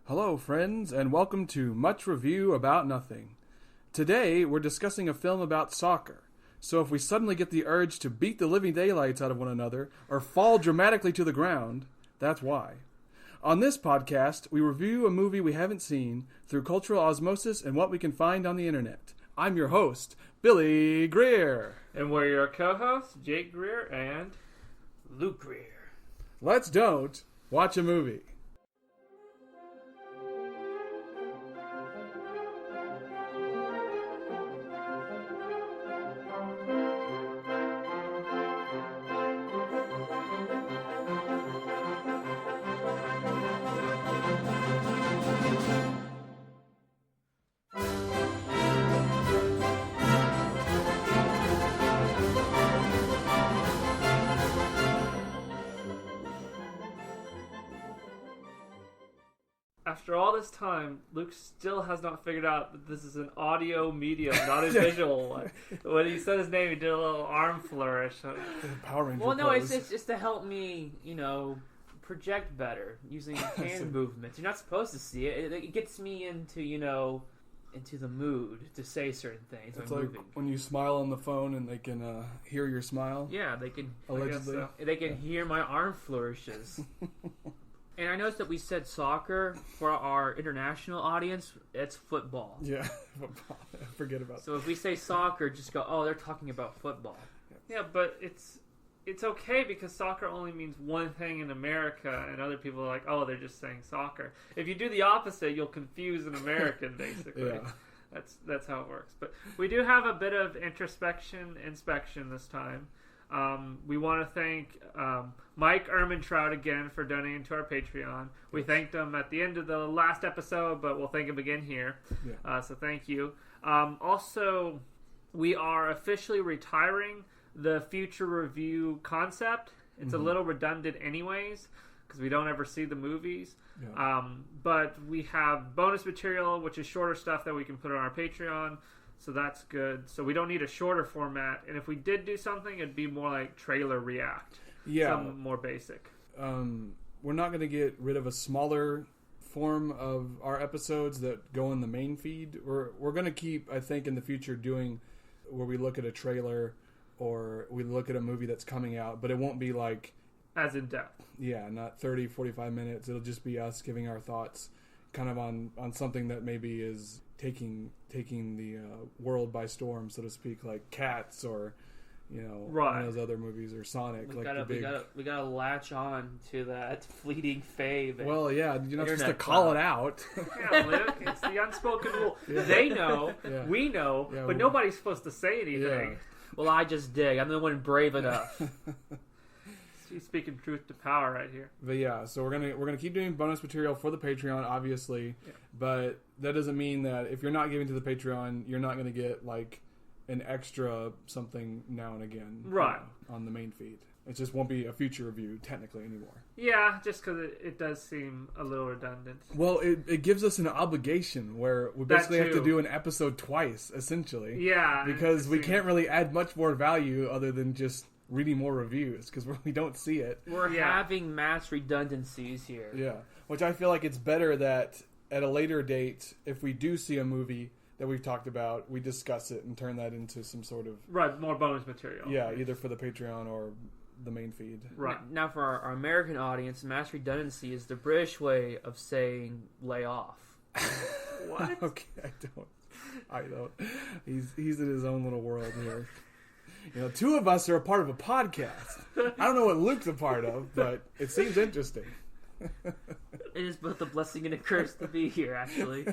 Hello, friends, and welcome to Much Review About Nothing. Today, we're discussing a film about soccer. So if we suddenly get the urge to beat the living daylights out of one another or fall dramatically to the ground, that's why. On this podcast, we review a movie we haven't seen through cultural osmosis and what we can find on the internet. I'm your host, Billy Greer. And we're your co-hosts, Jake Greer and Luke Greer. Let's don't watch a movie. After all this time, Luke still has not figured out that this is an audio medium, not a visual one. When he said his name, he did a little arm flourish. Power Ranger Well, no, pose. it's just to help me, project better using hand movements. You're not supposed to see it. It gets me into the mood to say certain things. It's when like moving. when you smile on the phone and they can hear your smile. Yeah, they can. Allegedly. I guess so. They can hear my arm flourishes. And I noticed that we said soccer for our international audience. It's football. Yeah, forget about it. So if we say soccer, just go, oh, they're talking about football. Yeah, but it's okay because soccer only means one thing in America, and other people are like, oh, they're just saying soccer. If you do the opposite, you'll confuse an American, basically. Yeah. That's how it works. But we do have a bit of inspection this time. We want to thank Mike Ermintrout again for donating to our Patreon. We thanked him at the end of the last episode, but we'll thank him again here. Yeah. So thank you. Also, we are officially retiring the future review concept. It's a little redundant anyways, because we don't ever see the movies. Yeah. But we have bonus material, which is shorter stuff that we can put on our Patreon. So that's good. So we don't need a shorter format. And if we did do something, it'd be more like trailer react. Yeah. Something more basic. We're not going to get rid of a smaller form of our episodes that go in the main feed. We're going to keep, I think, in the future doing where we look at a trailer or we look at a movie that's coming out, but it won't be like... As in depth. Yeah, not 30, 45 minutes. It'll just be us giving our thoughts kind of on something that maybe is taking the world by storm, so to speak, like Cats or Right. one of those other movies, or Sonic. We gotta latch on to that fleeting fave. Well, yeah, you're not supposed to Internet call clout. it out. Yeah, Luke, it's the unspoken rule. Yeah. They know, Yeah. we know, Yeah, but nobody's supposed to say anything. Yeah. Well, I just dig. I'm the one brave enough. She's speaking truth to power right here. But yeah, so we're gonna keep doing bonus material for the Patreon, obviously. Yeah. But that doesn't mean that if you're not giving to the Patreon, you're not gonna get like an extra something now and again, Right. On the main feed. It just won't be a future review technically anymore. Yeah, just because it does seem a little redundant. Well, it gives us an obligation where we basically have to too. do an episode twice, essentially. Yeah. Because we interesting. can't really add much more value other than just reading more reviews because we don't see it. We're Yeah. having mass redundancies here. Yeah, which I feel like it's better that at a later date, if we do see a movie that we've talked about, we discuss it and turn that into some sort of... Right, more bonus material. Yeah, either for the Patreon or the main feed. Right. Now, for our American audience, mass redundancy is the British way of saying lay off. What? Okay, I don't. He's in his own little world here. Two of us are a part of a podcast. I don't know what Luke's a part of, but it seems interesting. It is both a blessing and a curse to be here, actually.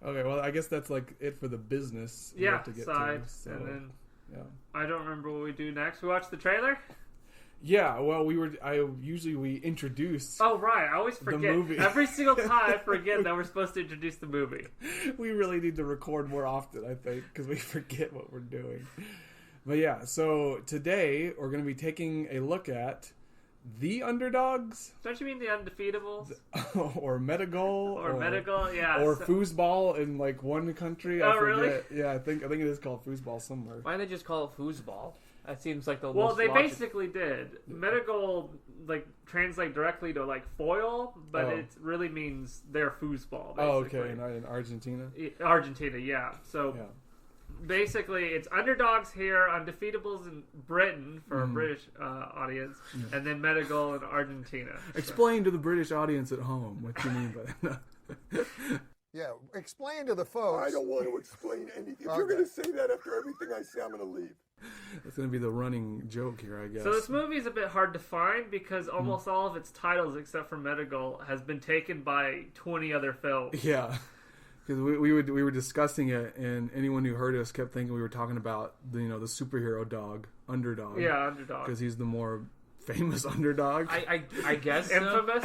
Okay, well, I guess that's like it for the business. we Yeah, have to get side. to, so, And then yeah. I don't remember what we do next. We watch the trailer? Yeah, well, we introduce. Oh, right. I always forget. movie. Every single time I forget that we're supposed to introduce the movie. We really need to record more often, I think, because we forget what we're doing. But yeah, so today we're going to be taking a look at The Underdogs, Don't you mean the Undefeatables? or Metagol, Or Medical? Yeah. or so- Foosball in like one country. I Oh, forget. really? Yeah, I think it is called Foosball somewhere. Why don't they just call it Foosball? That seems like the Well, most they logical. basically did. Medical, translate directly to, foil, but it really means they're foosball, basically. Oh, okay, in Argentina? Argentina, yeah. So, basically, it's Underdogs here, Undefeatables in Britain for a British audience, and then Medical in Argentina. Explain to the British audience at home what you mean by that. Yeah, explain to the folks. I don't want to explain anything. If you're going to say that after everything I say, I'm going to leave. That's going to be the running joke here, I guess. So this movie is a bit hard to find because almost all of its titles, except for Medical, has been taken by 20 other films. Yeah, because we were discussing it, and anyone who heard us kept thinking we were talking about the superhero dog, Underdog. Yeah, Underdog. Because he's the more famous underdog. I guess Infamous.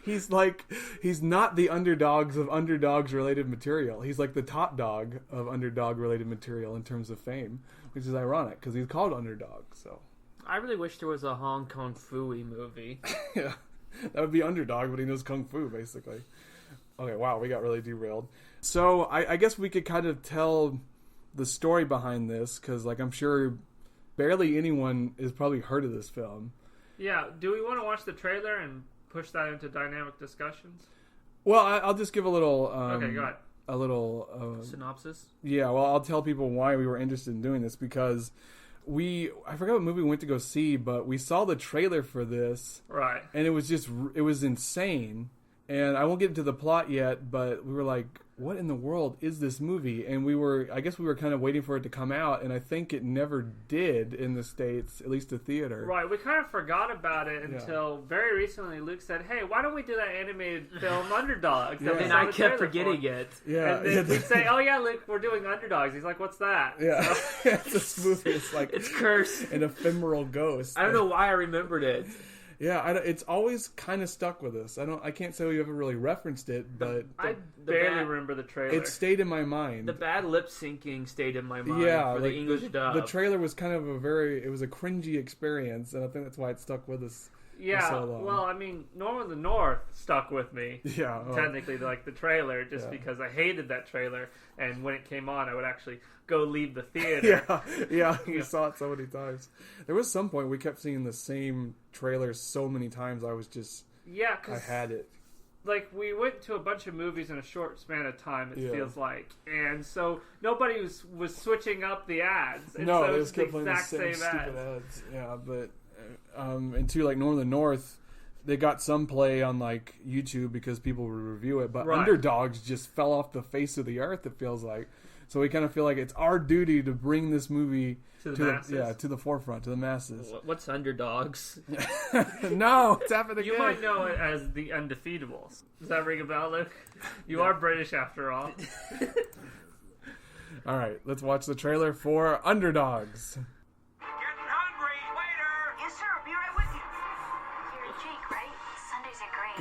He's not the underdogs of underdogs related material. He's like the top dog of underdog related material in terms of fame, which is ironic because he's called Underdog. So I really wish there was a Hong Kong Fooey movie. yeah, that would be Underdog, but he knows kung fu basically. Okay, wow, we got really derailed. So I guess we could kind of tell the story behind this because, I'm sure barely anyone has probably heard of this film. Yeah, do we want to watch the trailer and push that into dynamic discussions? Well, I'll just give a little. Okay, go ahead. A little Synopsis? Yeah, well, I'll tell people why we were interested in doing this because I forgot what movie we went to go see, but we saw the trailer for this, right? And it was insane. And I won't get into the plot yet, but we were like, what in the world is this movie? And I guess we were kind of waiting for it to come out, and I think it never did in the States, at least the theater. Right, we kind of forgot about it until very recently Luke said, hey, why don't we do that animated film Underdogs? And I kept forgetting it. Yeah. And then we'd say, oh yeah, Luke, we're doing Underdogs. He's like, what's that? Yeah. This movie is it's cursed. An ephemeral ghost. I don't know why I remembered it. Yeah, it's always kind of stuck with us. I can't say we ever really referenced it, but I barely remember the trailer. It stayed in my mind. The bad lip syncing stayed in my mind for the English dub. The trailer was kind of it was a cringy experience, and I think that's why it stuck with us. Yeah, for so long. Well, I mean, Norman the North stuck with me. Yeah, technically, the trailer, just because I hated that trailer, and when it came on, I would actually go leave the theater. Yeah, we saw it so many times. There was some point we kept seeing the same trailer so many times. I was just I had it. We went to a bunch of movies in a short span of time. It feels like, and so nobody was switching up the ads. And no, so it was kept playing the same stupid ads. Yeah, but. And too, Northern the North, they got some play on YouTube because people would review it, but Underdogs just fell off the face of the earth. It feels like, so we kind of feel like it's our duty to bring this movie to the masses. To the forefront, to the masses. What's Underdogs? No, it's happened again. You might know it as the Undefeatables. Does that ring a bell, Luke? You are British after all. All right, let's watch the trailer for Underdogs.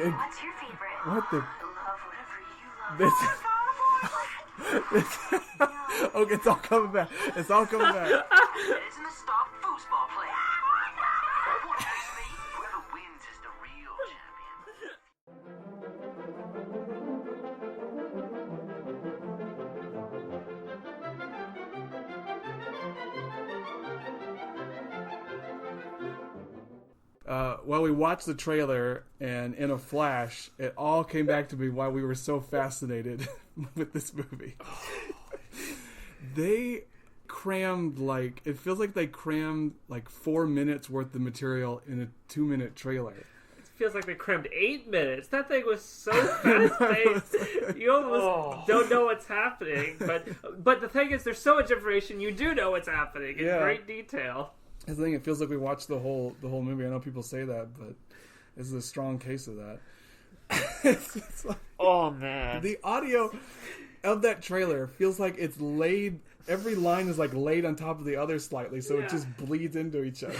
What's your favorite? What the? Love whatever you love. Okay, it's all coming back. It's all coming back. Isn't the stop foosball play? What is me? Whoever wins is the real champion. Well, we watched the trailer, and in a flash, it all came back to me why we were so fascinated with this movie. They crammed, it feels like they crammed 4 minutes worth of material in a 2-minute trailer. It feels like they crammed 8 minutes. That thing was so fast-paced. You almost don't know what's happening. But the thing is, there's so much information, you do know what's happening in great detail. I think it feels like we watched the whole movie. I know people say that, but this is a strong case of that. it's oh man, the audio of that trailer feels like it's laid. Every line is laid on top of the other slightly, so it just bleeds into each other.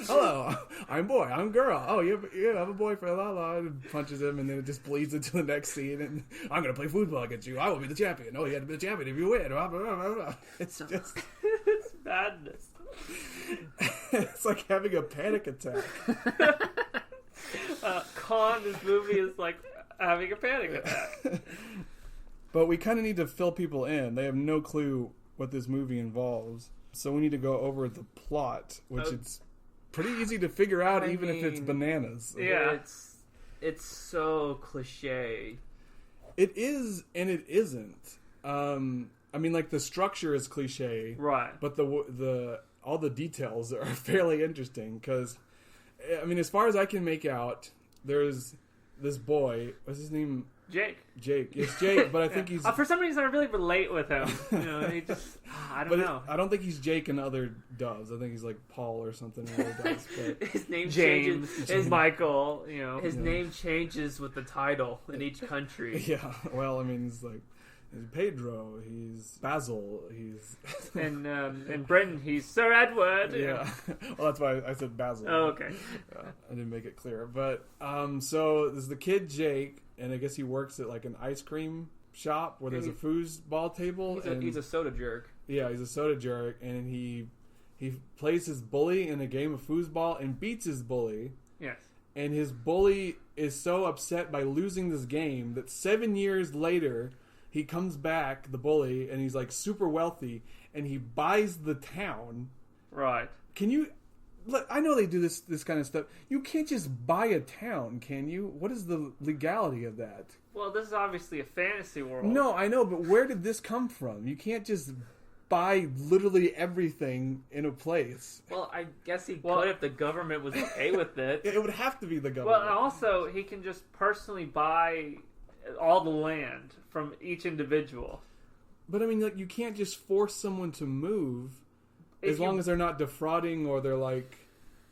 Hello, I'm boy, I'm girl. Oh, you have a boyfriend. La la, and punches him, and then it just bleeds into the next scene. And I'm gonna play football against you. I will be the champion. Oh, you had to be the champion if you win. It's just it's madness. It's like having a panic attack. This movie is like having a panic attack. But we kind of need to fill people in. They have no clue what this movie involves. So we need to go over the plot, which it's pretty easy to figure out, if it's bananas. Yeah. It's so cliche. It is, and it isn't. I mean, like, the structure is cliche, Right. but the all the details are fairly interesting. Because, I mean, as far as I can make out, there's this boy. What's his name? Jake. It's Jake, but I think he's... For some reason, I really relate with him. You know, he just... I don't know. I don't think he's Jake in other dubs. I think he's like Paul or something in other dubs. But His name James, changes. his Michael, you know. His name changes with the title in each country. yeah, well, I mean, he's like... He's Pedro, he's Basil, he's... in Britain, he's Sir Edward. Yeah. Well, that's why I said Basil. Oh, okay. I didn't make it clear. But, so there's the kid Jake, and I guess he works at like an ice cream shop where there's a foosball table. He's a soda jerk. Yeah, he's a soda jerk, and he plays his bully in a game of foosball and beats his bully. Yes. And his bully is so upset by losing this game that 7 years later... He comes back, the bully, and he's like super wealthy, and he buys the town. Right. Can you? Look, I know they do this kind of stuff. You can't just buy a town, can you? What is the legality of that? Well, this is obviously a fantasy world. No, I know, but where did this come from? You can't just buy literally everything in a place. Well, I guess he could if the government was okay with it. It would have to be the government. Well, also, he can just personally buy all the land from each individual. But I mean, like, you can't just force someone to move as long as they're not defrauding or they're like,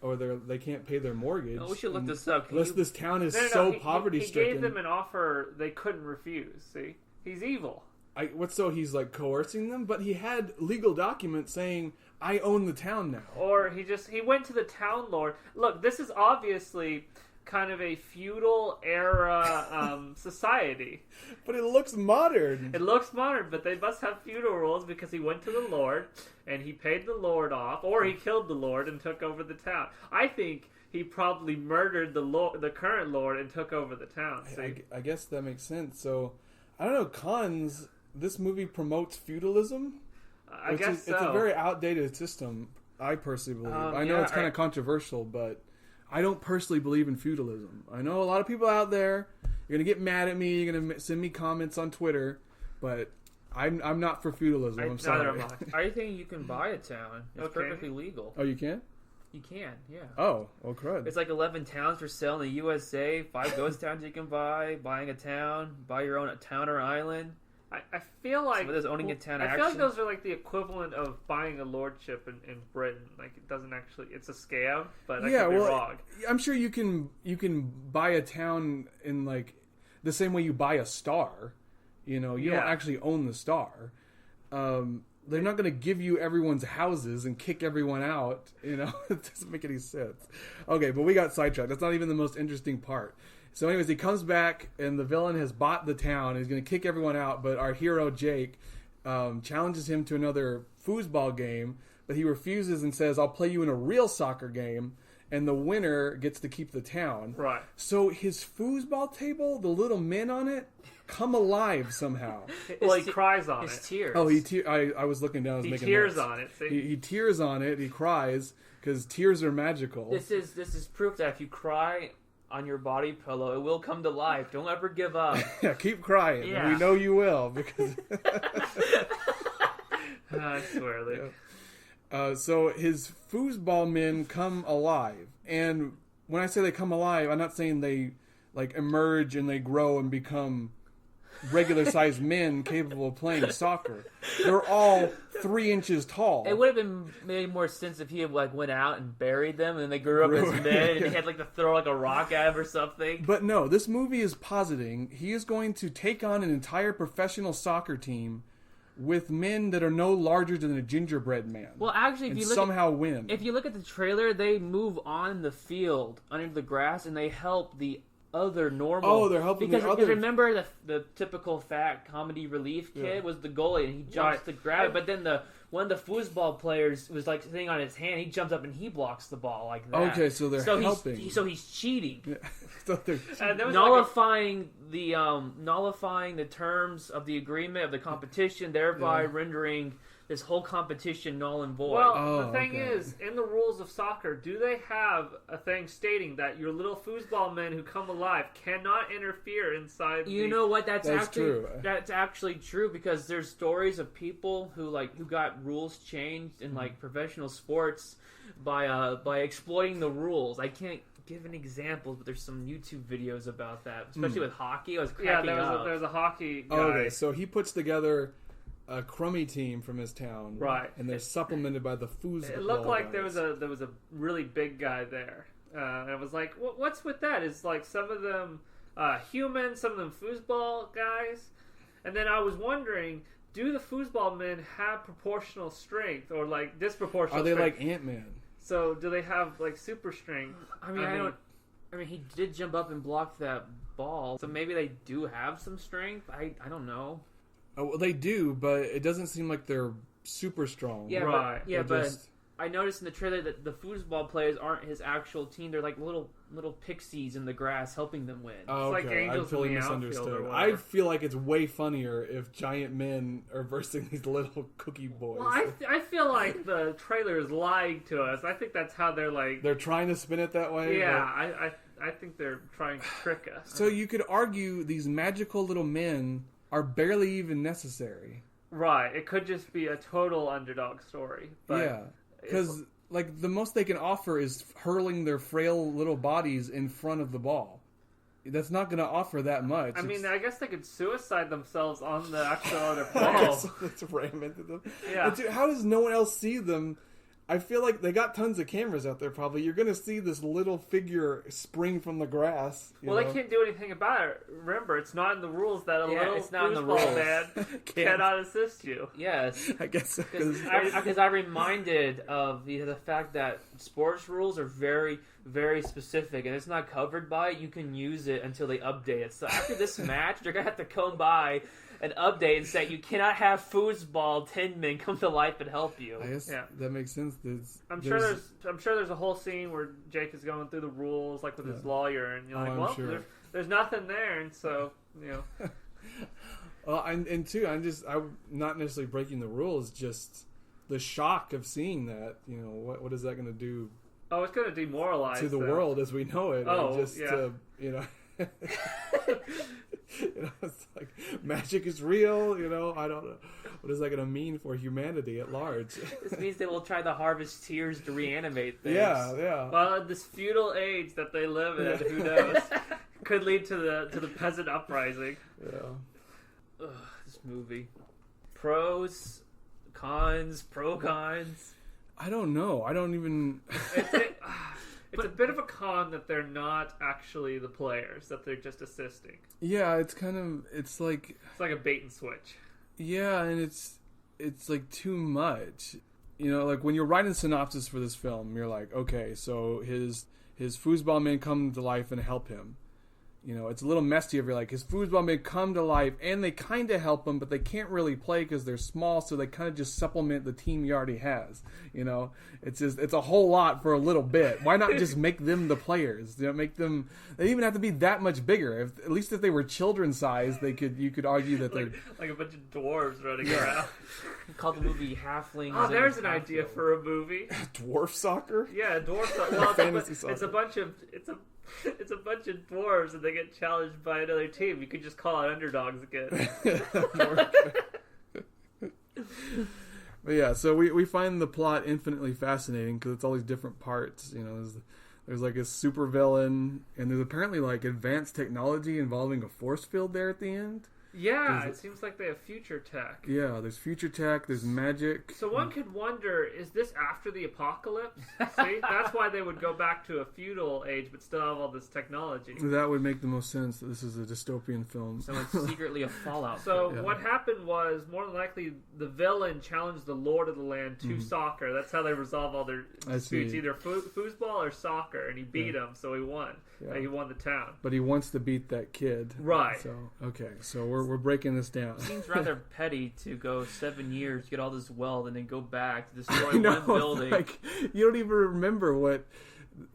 or they can't pay their mortgage. Oh, we should look this up. Unless this town is poverty stricken. He gave them an offer they couldn't refuse. See, he's evil. He's like coercing them, but he had legal documents saying, "I own the town now." Or he went to the town lord. Look, this is obviously kind of a feudal era society. But it looks modern. It looks modern, but they must have feudal rules because he went to the lord and he paid the lord off, or he killed the lord and took over the town. I think he probably murdered the current lord and took over the town. I guess that makes sense. So, I don't know, cons, this movie promotes feudalism? I guess so. It's a very outdated system, I personally believe. I know it's kind of controversial, but I don't personally believe in feudalism. I know a lot of people out there, you're going to get mad at me, you're going to send me comments on Twitter, but I'm not for feudalism. I'm sorry. I think you can buy a town. It's perfectly legal. Oh, you can? You can, yeah. Oh, well, crud. It's like 11 towns for sale in the USA, 5 ghost towns you can buy, buying a town, buy your own town or island. I feel like owning a town I feel like those are like the equivalent of buying a lordship in Britain. Like, it doesn't actually, it's a scam, but I could be wrong. I'm sure you can buy a town in like the same way you buy a star. You know, you don't actually own the star. They're not going to give you everyone's houses and kick everyone out. You know, it doesn't make any sense. Okay, but we got sidetracked. That's not even the most interesting part. So anyways, he comes back, and the villain has bought the town. He's going to kick everyone out, but our hero, Jake, challenges him to another foosball game, but he refuses and says, I'll play you in a real soccer game, and the winner gets to keep the town. Right. So his foosball table, the little men on it, come alive somehow. Well, he cries on it. His tears. Oh, I was looking down. He tears on it. He tears on it. He cries because tears are magical. This is proof that if you cry on your body pillow, it will come to life. Don't ever give up. Yeah, keep crying. Yeah. We know you will because I swear, so his foosball men come alive, and when I say they come alive, I'm not saying they like emerge and they grow and become regular-sized men capable of playing soccer. They're all 3 inches tall. It would have been made more sense if he had like went out and buried them, and then they grew up as men, and he had like to throw like a rock at him or something. But no, this movie is positing he is going to take on an entire professional soccer team with men that are no larger than a gingerbread man. Well, actually, if you win. If you look at the trailer, they move on the field under the grass, and they help the other normal. Oh, they're helping the other. Because remember the typical fat comedy relief kid was the goalie, and he jumps to grab it. But then one of the foosball players was like sitting on his hand. He jumps up and he blocks the ball like that. Okay, so they're helping. He's cheating, Yeah. nullifying the terms of the agreement of the competition, thereby rendering this whole competition null and void. Well, the thing is, in the rules of soccer, do they have a thing stating that your little foosball men who come alive cannot interfere inside? You know what? That's actually true. That's actually true, because there's stories of people who got rules changed in professional sports by exploiting the rules. I can't give an example, but there's some YouTube videos about that, especially with hockey. I was cracking up. There's a hockey guy. Okay, so he puts together a crummy team from his town, right? And they're supplemented by the Foosball. It looked like guys. there was a really big guy there, and I was like, "What's with that?" Is like some of them human, some of them foosball guys, and then I was wondering, do the foosball men have proportional strength or like disproportional? Are they strength? like Ant-Man? So do they have like super strength? I mean, he did jump up and block that ball, so maybe they do have some strength. I don't know. Oh, well, they do, but it doesn't seem like they're super strong. Yeah, right. But I noticed in the trailer that the foosball players aren't his actual team. They're like little pixies in the grass helping them win. Oh, It's okay. like angels I totally in the outfield misunderstood. or I whatever. feel like it's way funnier if giant men are versing these little cookie boys. Well, I feel like the trailer is lying to us. I think that's how they're like. They're trying to spin it that way. Yeah, I think they're trying to trick us. So you could argue these magical little men are barely even necessary. Right, it could just be a total underdog story. But Yeah, because like the most they can offer is hurling their frail little bodies in front of the ball. That's not going to offer that much. I mean, I guess they could suicide themselves on the actual other I ball. guess let's ram into them. Yeah. But dude, how does no one else see them? I feel like they got tons of cameras out there. Probably you're going to see this little figure spring from the grass. You Well, know? they can't do anything about it. Remember, it's not in the rules that a little it's not in the foosball rules. man cannot assist you. Yes. I guess Because I'm reminded of the fact that sports rules are very, very specific, and it's not covered by it. You can use it until they update it. So after this match, they're going to have to come by and update and say, you cannot have foosball 10 men come to life and help you. I guess that makes sense. I'm sure there's a whole scene where Jake is going through the rules, like with his lawyer, and you're like, I'm well, sure. there's nothing there, and so Well, and two, I'm not necessarily breaking the rules, just the shock of seeing that. You know, what is that going to do Oh, it's going to demoralize to the them. world as we know it? Oh, and just yeah. you know. It's like magic is real. You know, I don't know what is that going to mean for humanity at large. This means they will try to harvest tears to reanimate things. Yeah. Well, at this feudal age that they live in, who knows, could lead to the peasant uprising. Yeah. Ugh, this movie. Pros, cons, pro-cons. I don't know. I don't even. It's a bit of a con that they're not actually the players; that they're just assisting. Yeah, it's like It's like a bait and switch. yeah, and it's like too much. You know, like when you're writing synopsis for this film, you're like, okay, so his foosball men come to life and help him. You know, it's a little messy if you're like, his foosball men come to life and they kind of help him, but they can't really play because they're small, so they kind of just supplement the team he already has. You know, it's a whole lot for a little bit. Why not just make them the players? You know, make them. They even have to be that much bigger. At least if they were children's size, you could argue that they're like a bunch of dwarves running around. Called the movie Halflings. Oh, and there's an Half idea Elves. for a movie. dwarf soccer. Yeah, dwarves. Well, Fantasy it's soccer. a bunch of it's a bunch of dwarves, and they get challenged by another team. You could just call it Underdogs again. But yeah, so we find the plot infinitely fascinating because it's all these different parts. You know, there's like a super villain, and there's apparently like advanced technology involving a force field there at the end. Yeah, it seems like they have future tech. Yeah, there's future tech, there's magic. So one could wonder, is this after the apocalypse? See, that's why they would go back to a feudal age, but still have all this technology. That would make the most sense that this is a dystopian film. So it's secretly a Fallout. So Yeah. what happened was, more than likely, the villain challenged the lord of the land to soccer. That's how they resolve all their disputes, see. either foosball or soccer, and he beat him, so he won. Yeah. He won the town. But he wants to beat that kid. Right. So, okay, so we're breaking this down. Seems rather petty to go 7 years, get all this wealth, and then go back to destroy I know, one building. like, you don't even remember what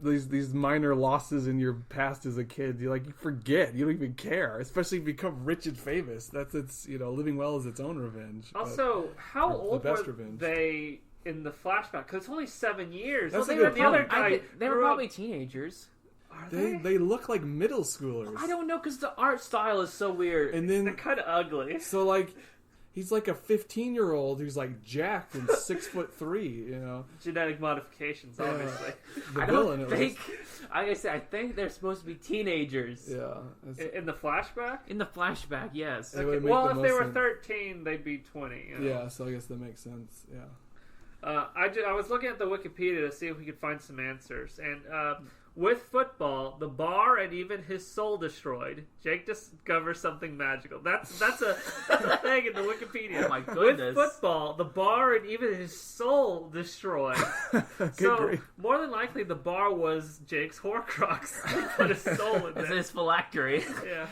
these minor losses in your past as a kid, you forget. You don't even care, especially if you become rich and famous. It's living well is its own revenge. Also, how old were revenge. they in the flashback? Because it's only 7 years. That's Well, a good the other point. guy They were grew up- probably teenagers. Are They look like middle schoolers. I don't know, because the art style is so weird. And They're then kind of ugly. so he's like a 15-year-old who's jacked and 6'3", Genetic modifications, obviously. The I villain, don't at think. least. Like I said, I think they're supposed to be teenagers. Yeah. In the flashback? In the flashback, yes. It would make Well, the if most they were sense. 13, they'd be 20. Yeah, so I guess that makes sense. Yeah. I was looking at the Wikipedia to see if we could find some answers. And with football, the bar and even his soul destroyed, Jake discovers something magical. That's a thing in the Wikipedia. Oh my goodness. With football, the bar and even his soul destroyed. So grief. more than likely, the bar was Jake's Horcrux. He put his soul in It's there. his phylactery. Yeah.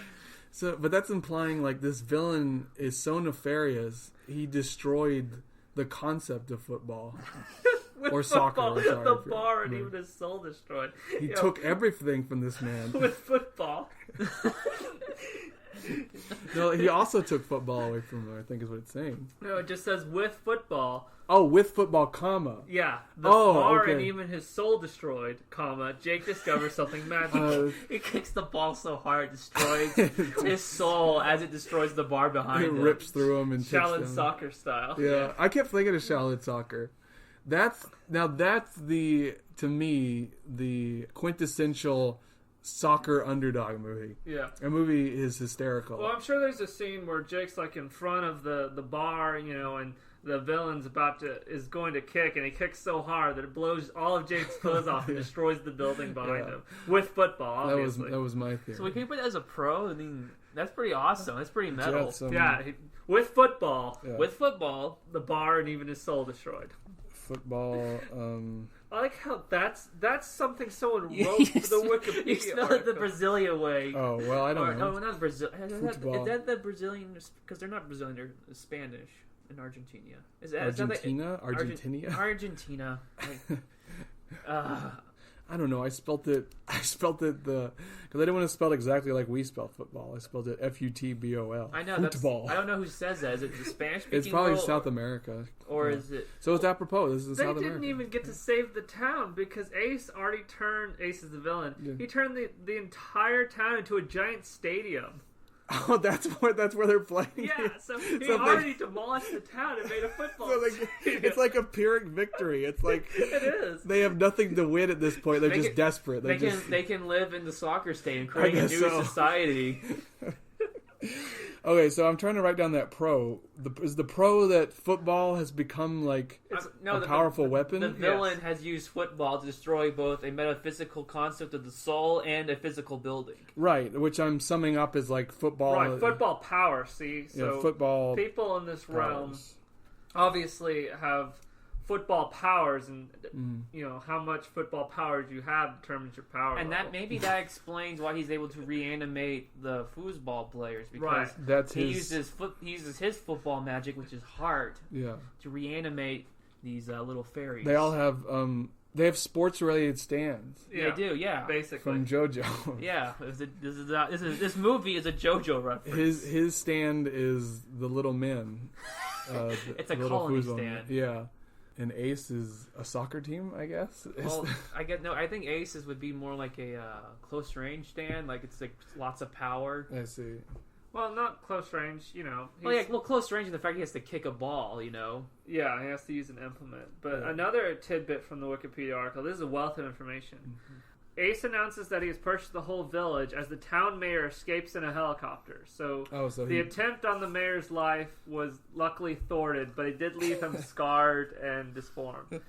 So, but that's implying this villain is so nefarious, he destroyed the concept of football. With Or soccer, football, I'm sorry, the if you're- bar and yeah. even his soul destroyed. He You know, took everything from this man. with football. No, he also took football away from him, I think is what it's saying. No, it just says with football. Oh, with football, comma. Yeah, the Oh, bar okay. and even his soul destroyed, comma, Jake discovers something magical. He kicks the ball so hard, it destroys his soul as it destroys the bar behind It him. rips through him and takes Shaolin them. soccer style. Yeah, I kept thinking of Shaolin soccer. That's to me the quintessential soccer underdog movie. Yeah. A movie is hysterical. Well, I'm sure there's a scene where Jake's in front of the bar, and the villain's is going to kick, and he kicks so hard that it blows all of Jake's clothes off and destroys the building behind him with football. Obviously, that was my theory. So we can put it as a pro. I mean, that's pretty awesome. That's pretty metal. Jets, yeah, with football, yeah. With football, the bar and even his soul destroyed. football. I like how that's something someone you, wrote for the Wikipedia you spell it the article. Brazilian way. Oh well, I don't know. No, not Brazil. Football. Is that the Brazilian? Because they're not Brazilian. They're Spanish in Argentina. Is that Argentina, Argentina. Argentina. I don't know. I spelt it because I didn't want to spell it exactly like we spell football. I spelled it Futbol. I know. Football. I don't know who says that. Is it the Spanish speaking It's probably world, South America. or Yeah. is it? So it's apropos. This is They South didn't America. even get to save the town because Ace already turned. Ace is the villain. Yeah. He turned the entire town into a giant stadium. Oh, that's where they're playing. Yeah, so he So already demolished the town and made a football. So stadium. it's like a Pyrrhic victory. It's like It is. they have nothing to win at this point. They're They just can- desperate. They can live in the soccer stadium, create a guess new so. society. Okay, so I'm trying to write down that pro. Is the pro that football has become like a powerful weapon? The villain has used football to destroy both a metaphysical concept of the soul and a physical building. Right, which I'm summing up as like football. Right, football power, see? So football people in this realm powers. obviously have football powers, and Mm. how much football powers you have determines your power And level. that explains why he's able to reanimate the foosball players, because Right. That's he his. uses his football magic, which is heart, Yeah, to reanimate these little fairies. they all have. They have sports related stands Yeah, They do, yeah. basically. from JoJo. Yeah, this movie is a JoJo reference. His stand is the Little Men. It's a Little colony Foosball stand. Men. Yeah, and Ace is a soccer team, I guess. Well, I think Aces would be more like a close range stand, like it's like lots of power. I see. Well, not close range, Close range in the fact he has to kick a ball, Yeah, he has to use an implement. But Yeah. another tidbit from the Wikipedia article, this is a wealth of information. Mm-hmm. Ace announces that he has purchased the whole village as the town mayor escapes in a helicopter. So So the he, attempt on the mayor's life was luckily thwarted, but it did leave him scarred and disformed.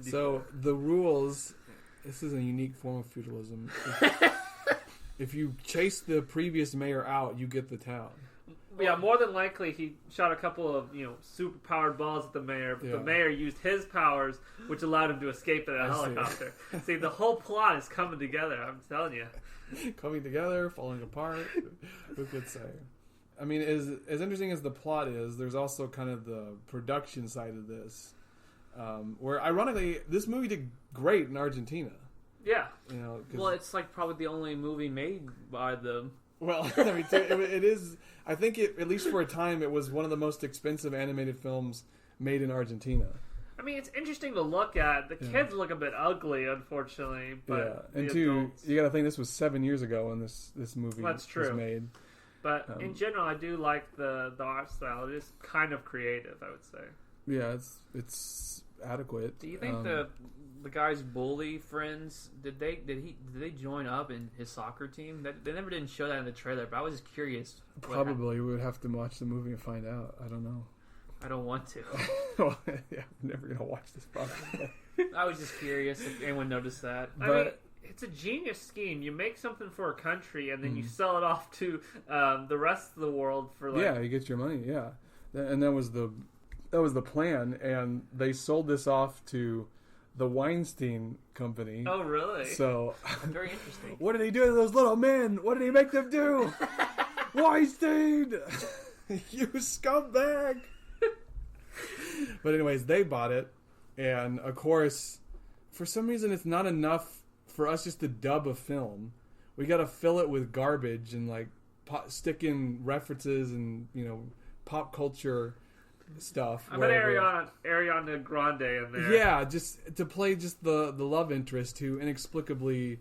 so the rules. This is a unique form of feudalism. If you chase the previous mayor out, you get the town. Yeah, more than likely he shot a couple of super powered balls at the mayor, but Yeah. the mayor used his powers, which allowed him to escape in a I see. helicopter. See, the whole plot is coming together. I'm telling you. Coming together, falling apart. Who could say? I mean, as interesting as the plot is, there's also kind of the production side of this. Where ironically, this movie did great in Argentina. Yeah. You know, Well, it's like probably the only movie made by them. well, I mean, it is. I think at least for a time, it was one of the most expensive animated films made in Argentina. I mean, it's interesting to look at. The kids look a bit ugly, unfortunately. But and the adults, you got to think this was 7 years ago when this movie That's true. was made. But in general, I do like the art style. It is kind of creative, I would say. Yeah, it's adequate. Do you think the guy's bully friends did they join up in his soccer team? They never didn't show that in the trailer, but I was just curious. Probably we would have to watch the movie and find out. I don't know. I don't want to. Well, yeah, I'm never gonna watch this probably. I was just curious if anyone noticed that. I mean, it's a genius scheme. You make something for a country, and then you sell it off to the rest of the world for like. Yeah, you get your money. Yeah, and that was the plan, and they sold this off to the Weinstein Company. Oh, really? So, Very interesting. what did he do to those little men? What did he make them do? Weinstein, you scumbag! But anyways, they bought it, and of course, for some reason, it's not enough for us just to dub a film. We got to fill it with garbage and like stick in references and pop culture stuff. I'm an Ariana Grande in there. Yeah, just to play just the love interest who inexplicably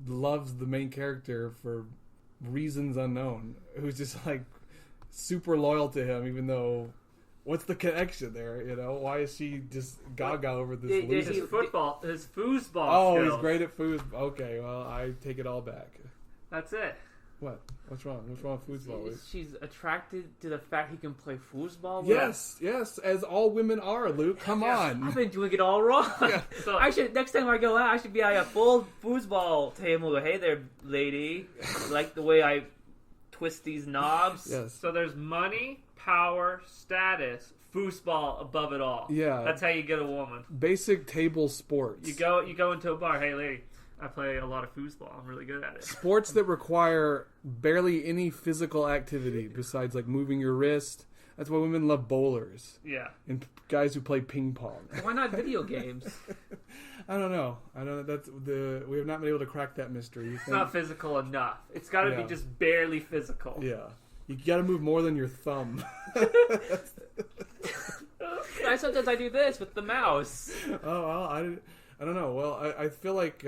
loves the main character for reasons unknown, who's just like super loyal to him, even though what's the connection there? Why is she just gaga over this loser? His foosball. Oh, skills. he's great at food. Okay, well, I take it all back. That's it. What? What's wrong? What's wrong with foosball, Luke? She's attracted to the fact he can play foosball. Yes, as all women are, Luke. Come on. I've been doing it all wrong. Yeah. So I should next time I go out, I should be at a full foosball table. Hey there, lady. Like the way I twist these knobs. Yes. So there's money, power, status, foosball above it all. Yeah. That's how you get a woman. Basic table sports. You go into a bar. Hey, lady, I play a lot of foosball. I'm really good at it. Sports that require barely any physical activity besides like moving your wrist. That's why women love bowlers. Yeah. And guys who play ping pong. Why not video games? I don't know. We have not been able to crack that mystery. It's not physical enough. It's got to be just barely physical. Yeah. You got to move more than your thumb. Sometimes I do this with the mouse. Oh, well, I don't know. Well, I feel like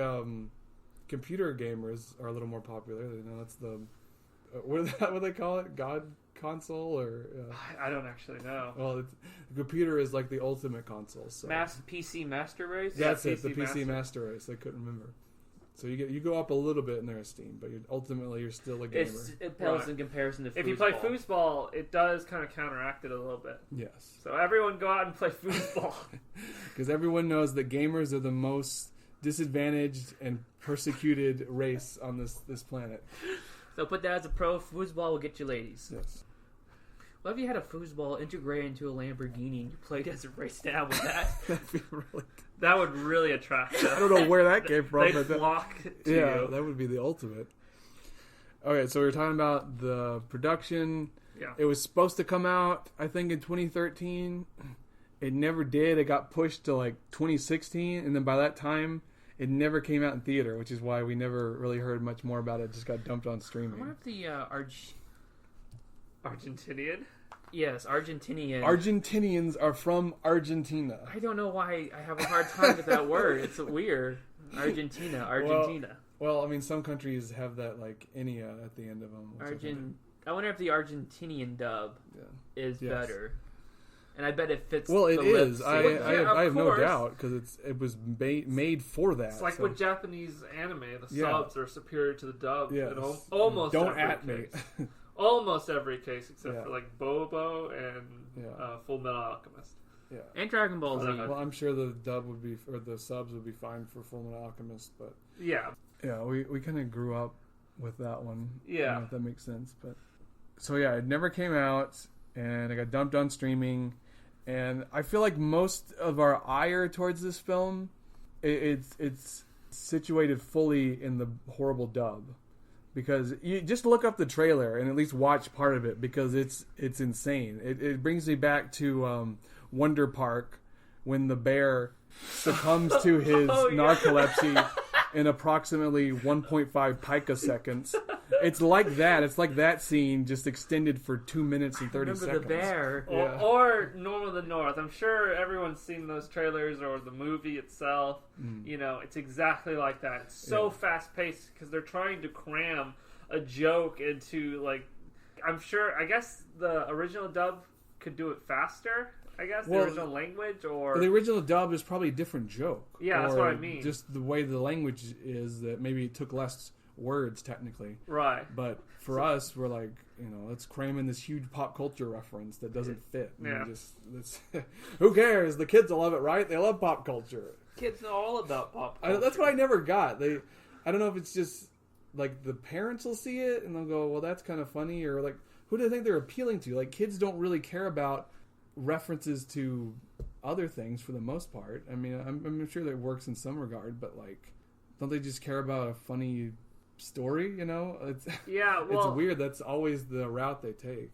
computer gamers are a little more popular. That's the what they call it, God console, or I don't actually know. well, the computer is like the ultimate console. So PC Master Race. that's Yeah, it. The PC PC Master Race. I couldn't remember. So you go up a little bit in their esteem, but ultimately you're still a gamer. It pales in comparison to foosball. If you play foosball, it does kind of counteract it a little bit. Yes, So everyone go out and play foosball. because everyone knows that gamers are the most disadvantaged and persecuted race on this planet. So put that as a pro. Foosball will get you ladies. Yes. What if you had a foosball integrated into a Lamborghini and you played as a race down with that? That'd be really. That would really attract them. I don't know where that came from. They but flock to yeah, you. that would be the ultimate. Okay, so we were talking about the production. Yeah. It was supposed to come out, I think, in 2013. It never did. It got pushed to like 2016, and then by that time, it never came out in theater, which is why we never really heard much more about it. It just got dumped on I streaming. wonder if the Argentinian? Yes, Argentinian. Argentinians are from Argentina. I don't know why I have a hard time with that word. It's weird. Argentina. Well, I mean, some countries have that like Inia at the end of them. I wonder if the Argentinian dub is better. And I bet it fits. Well, it the is. lip I sync. have no doubt because it was made for that. It's like so. with Japanese anime, the Yeah. subs are superior to the dub. Yes. In almost Don't every at me. case. Almost every case except Yeah. for like Bobo and Full Metal Alchemist. Yeah. And Dragon Ball Z. Well, I'm sure the dub would be, or the subs would be fine for Fullmetal Alchemist, but Yeah. yeah, we kind of grew up with that one. Yeah. I don't know if that makes sense, but so yeah, it never came out, and it got dumped on streaming, and I feel like most of our ire towards this film, it's situated fully in the horrible dub. Because you just look up the trailer and at least watch part of it because it's insane. It brings me back to Wonder Park when the bear succumbs to his narcolepsy in approximately 1.5 picoseconds. It's like that. It's like that scene just extended for 2 minutes and 30 seconds. The bear. Or Norm of the North. I'm sure everyone's seen those trailers or the movie itself. You know, it's exactly like that. It's so fast-paced because they're trying to cram a joke into, like, I'm sure, I guess the original dub could do it faster. I guess the original language, or the original dub is probably a different joke. Yeah, that's what I mean. Just the way the language is, that maybe it took less words technically. Right. But for us, we're like, you know, let's cram in this huge pop culture reference that doesn't fit. Yeah. Who cares? The kids will love it, right? They love pop culture. Kids know all about pop culture. That's what I never got. I don't know if it's just like the parents will see it and they'll go, well, that's kind of funny, or like, who do they think they're appealing to? Like, kids don't really care about references to other things for the most part. I mean, I'm sure that works in some regard, but like, don't they just care about a funny story? You know, it's it's weird. That's always the route they take.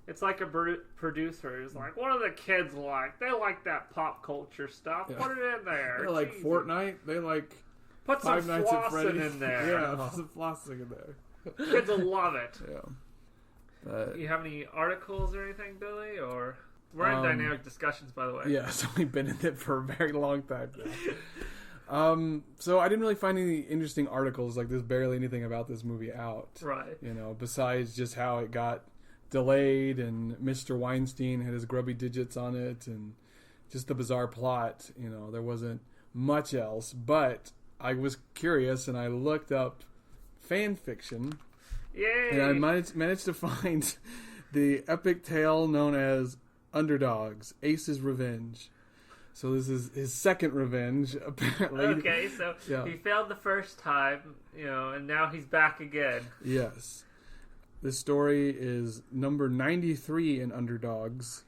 It's like a producer is like, what do the kids like? They like that pop culture stuff. Yeah. Put it in there. They like Fortnite. They like put some Five Nights at flossing Freddy's in there. Yeah, put some flossing in there. Kids will love it. Yeah. You have any articles or anything, Billy? Or we're in dynamic discussions, by the way. Yeah, so we've been in it for a very long time now. So I didn't really find any interesting articles. Like, there's barely anything about this movie out. Right. You know, besides just how it got delayed and Mr. Weinstein had his grubby digits on it and just the bizarre plot. You know, there wasn't much else. But I was curious and I looked up fan fiction. Yay! And I managed to find the epic tale known as Underdogs, Ace's Revenge. So this is his second revenge, apparently. Okay, so he failed the first time, you know, and now he's back again. Yes. This story is number 93 in Underdogs.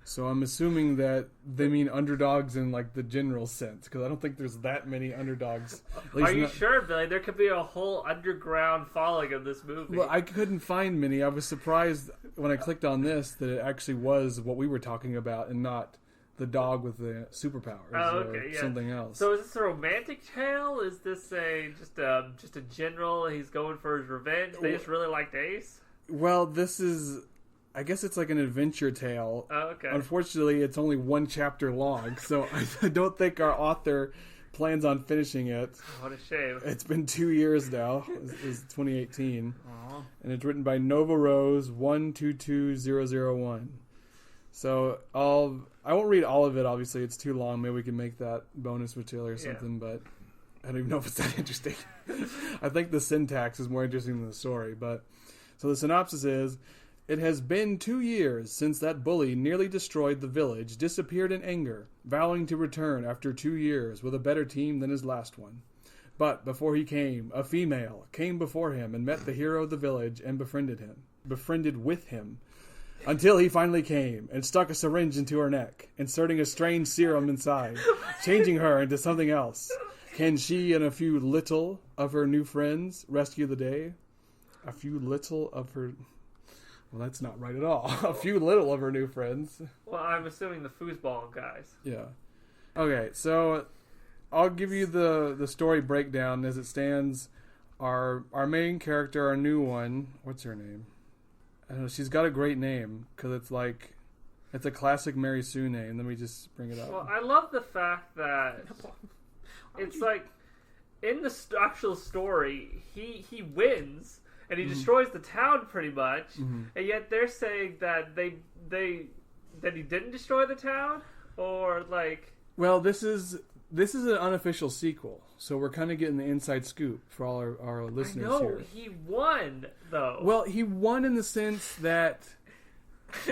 So I'm assuming that they mean underdogs in like the general sense, because I don't think there's that many underdogs. Are you sure, Billy? There could be a whole underground following of this movie. Well, I couldn't find many. I was surprised when I clicked on this that it actually was what we were talking about and not the dog with the superpowers or something else. So is this a romantic tale? Is this just a general? He's going for his revenge. They just really liked Ace. Well, this is, I guess it's like an adventure tale. Oh, okay. Unfortunately, it's only one chapter long, so I don't think our author plans on finishing it. What a shame. It's been 2 years now. It's 2018. Aww. And it's written by Nova Rose 122001. So I won't read all of it, obviously. It's too long. Maybe we can make that bonus material or something, but I don't even know if it's that interesting. I think the syntax is more interesting than the story. But so the synopsis is, it has been 2 years since that bully nearly destroyed the village, disappeared in anger, vowing to return after 2 years with a better team than his last one. But before he came, a female came before him and met the hero of the village and befriended with him. Until he finally came and stuck a syringe into her neck, inserting a strange serum inside, changing her into something else. Can she and a few little of her new friends rescue the day? A few little of her... Well, that's not right at all. A few little of her new friends. Well, I'm assuming the foosball guys. Yeah. Okay, so I'll give you the story breakdown as it stands. Our main character, our new one, what's her name? I don't know, she's got a great name, because it's a classic Mary Sue name. Let me just bring it up. Well, I love the fact that it's like, in the actual story, he wins, and he destroys the town pretty much, and yet they're saying that that he didn't destroy the town, or like... Well, this is an unofficial sequel, so we're kind of getting the inside scoop for all our listeners here. He won, though. Well, he won in the sense that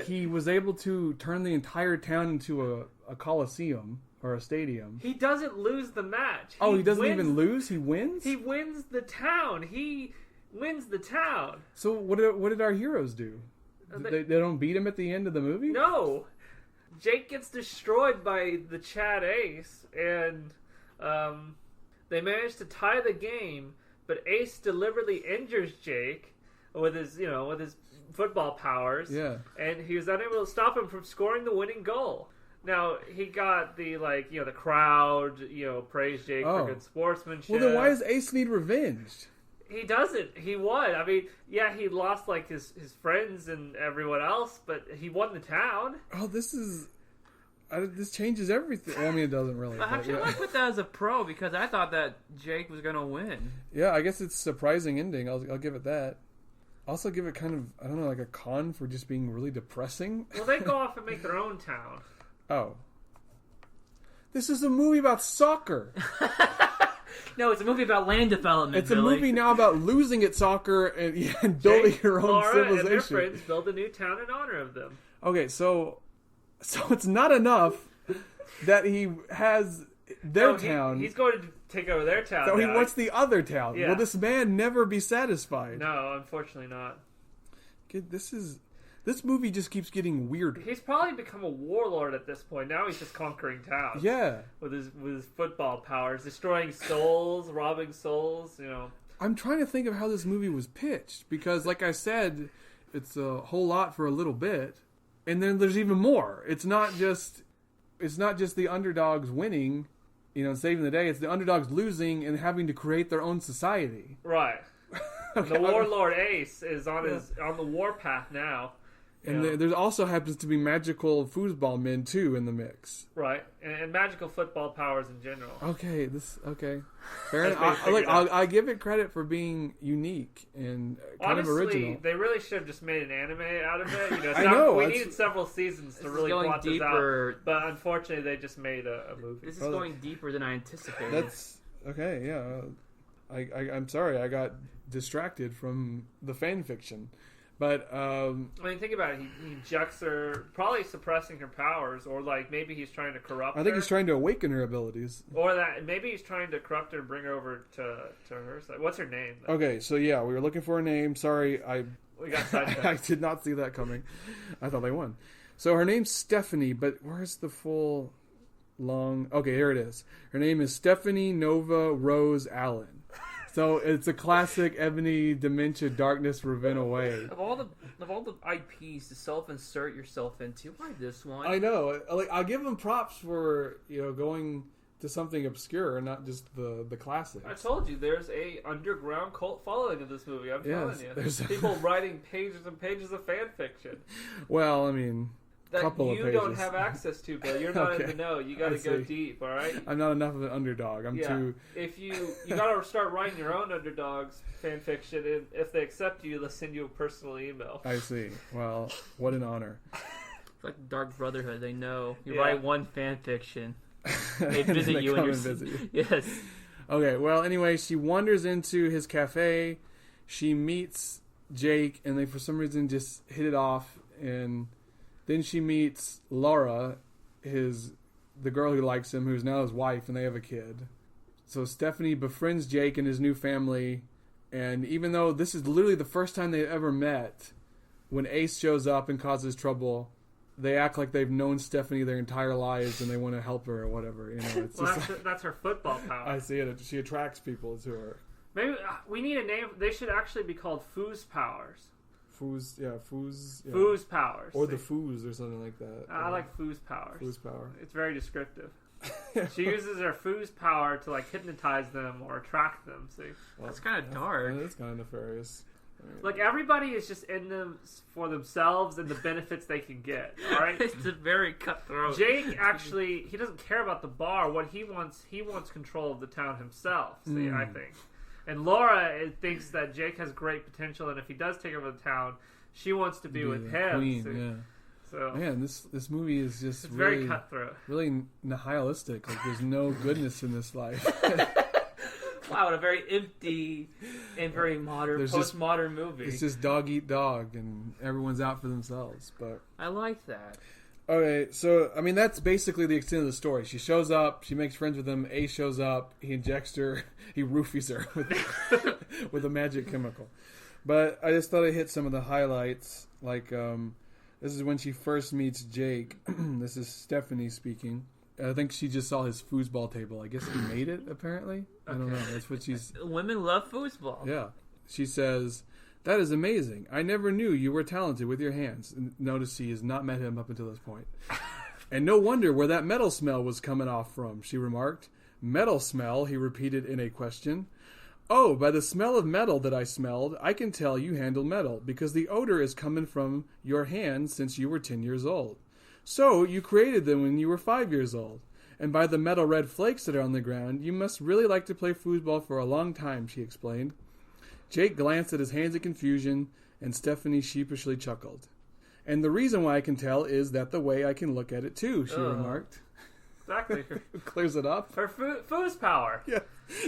he was able to turn the entire town into a coliseum or a stadium. He doesn't lose the match. He doesn't even lose? He wins? He wins the town. He wins the town. So what did our heroes do? They don't beat him at the end of the movie? No. Jake gets destroyed by the Chad Ace, and they manage to tie the game, but Ace deliberately injures Jake with his football powers. Yeah. And he was unable to stop him from scoring the winning goal. Now, he got the, the crowd, praised Jake for good sportsmanship. Well, then why does Ace need revenge? He doesn't. He won. I mean, yeah, he lost, his friends and everyone else, but he won the town. Oh, this changes everything. Well, I mean, it doesn't really. Actually, I put that as a pro because I thought that Jake was going to win. Yeah, I guess it's a surprising ending. I'll give it that. Also give it kind of, I don't know, like a con for just being really depressing. Well, they go off and make their own town. Oh. This is a movie about soccer. No, it's a movie about land development. It's a movie now about losing at soccer and building Jake, your own Laura, civilization. and their friends build a new town in honor of them. Okay, so it's not enough that he has their town. He's going to take over their town. So he wants the other town. Yeah. Will this man never be satisfied? No, unfortunately not. This movie just keeps getting weirder. He's probably become a warlord at this point. Now he's just conquering towns. Yeah. With his football powers, destroying souls, robbing souls, I'm trying to think of how this movie was pitched because, like I said, it's a whole lot for a little bit, and then there's even more. It's not just the underdogs winning, saving the day. It's the underdogs losing and having to create their own society. Right. Okay, the warlord Ace is on the war path now. And there also happens to be magical foosball men too in the mix. Right, and magical football powers in general. Okay, fair enough. I give it credit for being unique and kind of original. Honestly, they really should have just made an anime out of it. I know. We needed several seasons to really plot this out, but unfortunately, they just made a movie. This is going deeper than I anticipated. That's okay. Yeah, I'm sorry. I got distracted from the fan fiction. But think about it. He injects her, probably suppressing her powers, or maybe he's trying to corrupt her. I think he's trying to awaken her abilities, or that maybe he's trying to corrupt her and bring her over to her side. What's her name, though? Okay, so yeah, we were looking for a name. Sorry, we got sidetracked. I did not see that coming. I thought they won. So her name's Stephanie, but where's the full long? Okay, here it is. Her name is Stephanie Nova Rose Allen. So it's a classic Ebony Dementia Darkness Ravenna way. Of all the IPs to self-insert yourself into, why this one? I know. I'll give them props for going to something obscure and not just the classics. I told you, there's a underground cult following of this movie. I'm telling you, there's people writing pages and pages of fan fiction. Well, I mean. That couple you of pages. don't have access to, Bill. You're not in the know. You got to go deep, all right? I'm not enough of an underdog. I'm too. If you got to start writing your own underdogs fan fiction, and if they accept you, they'll send you a personal email. I see. Well, what an honor. It's like Dark Brotherhood. They know you write one fan fiction. They visit they you come and and visit you. Yes. Okay. Well, anyway, she wanders into his cafe. She meets Jake, and they for some reason just hit it off, and. Then she meets Laura, the girl who likes him, who's now his wife, and they have a kid. So Stephanie befriends Jake and his new family, and even though this is literally the first time they've ever met, when Ace shows up and causes trouble, they act like they've known Stephanie their entire lives and they want to help her or whatever. It's that's her football power. I see it. She attracts people to her. Maybe we need a name. They should actually be called Foos-Powers. Foos-Powers. Or the Foos or something like that. I like Foos-Powers. Foos-Power. It's very descriptive. She uses her Foos-Power to hypnotize them or attract them. See, that's kind of dark. That's kind of nefarious. Everybody is just in them for themselves and the benefits they can get. All right, it's a very cutthroat. Jake actually, he doesn't care about the bar. What he wants control of the town himself. See, I think. And Laura thinks that Jake has great potential, and if he does take over the town, she wants to be with him. Queen, So, man, this movie is just very cutthroat, really nihilistic. There's no goodness in this life. Wow, what a very empty and very postmodern movie. It's just dog eat dog, and everyone's out for themselves. But I like that. Okay, so, I mean, that's basically the extent of the story. She shows up, she makes friends with him, Ace shows up, he injects her, he roofies her with a magic chemical. But I just thought I'd hit some of the highlights, this is when she first meets Jake. This is Stephanie speaking. I think she just saw his foosball table. I guess he made it, apparently. I don't know, that's what she's... Women love foosball. Yeah. She says... That is amazing. I never knew you were talented with your hands. And notice she has not met him up until this point. And no wonder where that metal smell was coming off from, she remarked. Metal smell, he repeated in a question. Oh, by the smell of metal that I smelled, I can tell you handle metal, because the odor is coming from your hands since you were 10 years old. So, you created them when you were 5 years old. And by the metal red flakes that are on the ground, you must really like to play foosball for a long time, she explained. Jake glanced at his hands in confusion, and Stephanie sheepishly chuckled. And the reason why I can tell is that the way I can look at it too, she remarked. Exactly. Clears it up. Her Foos-Power. Yeah.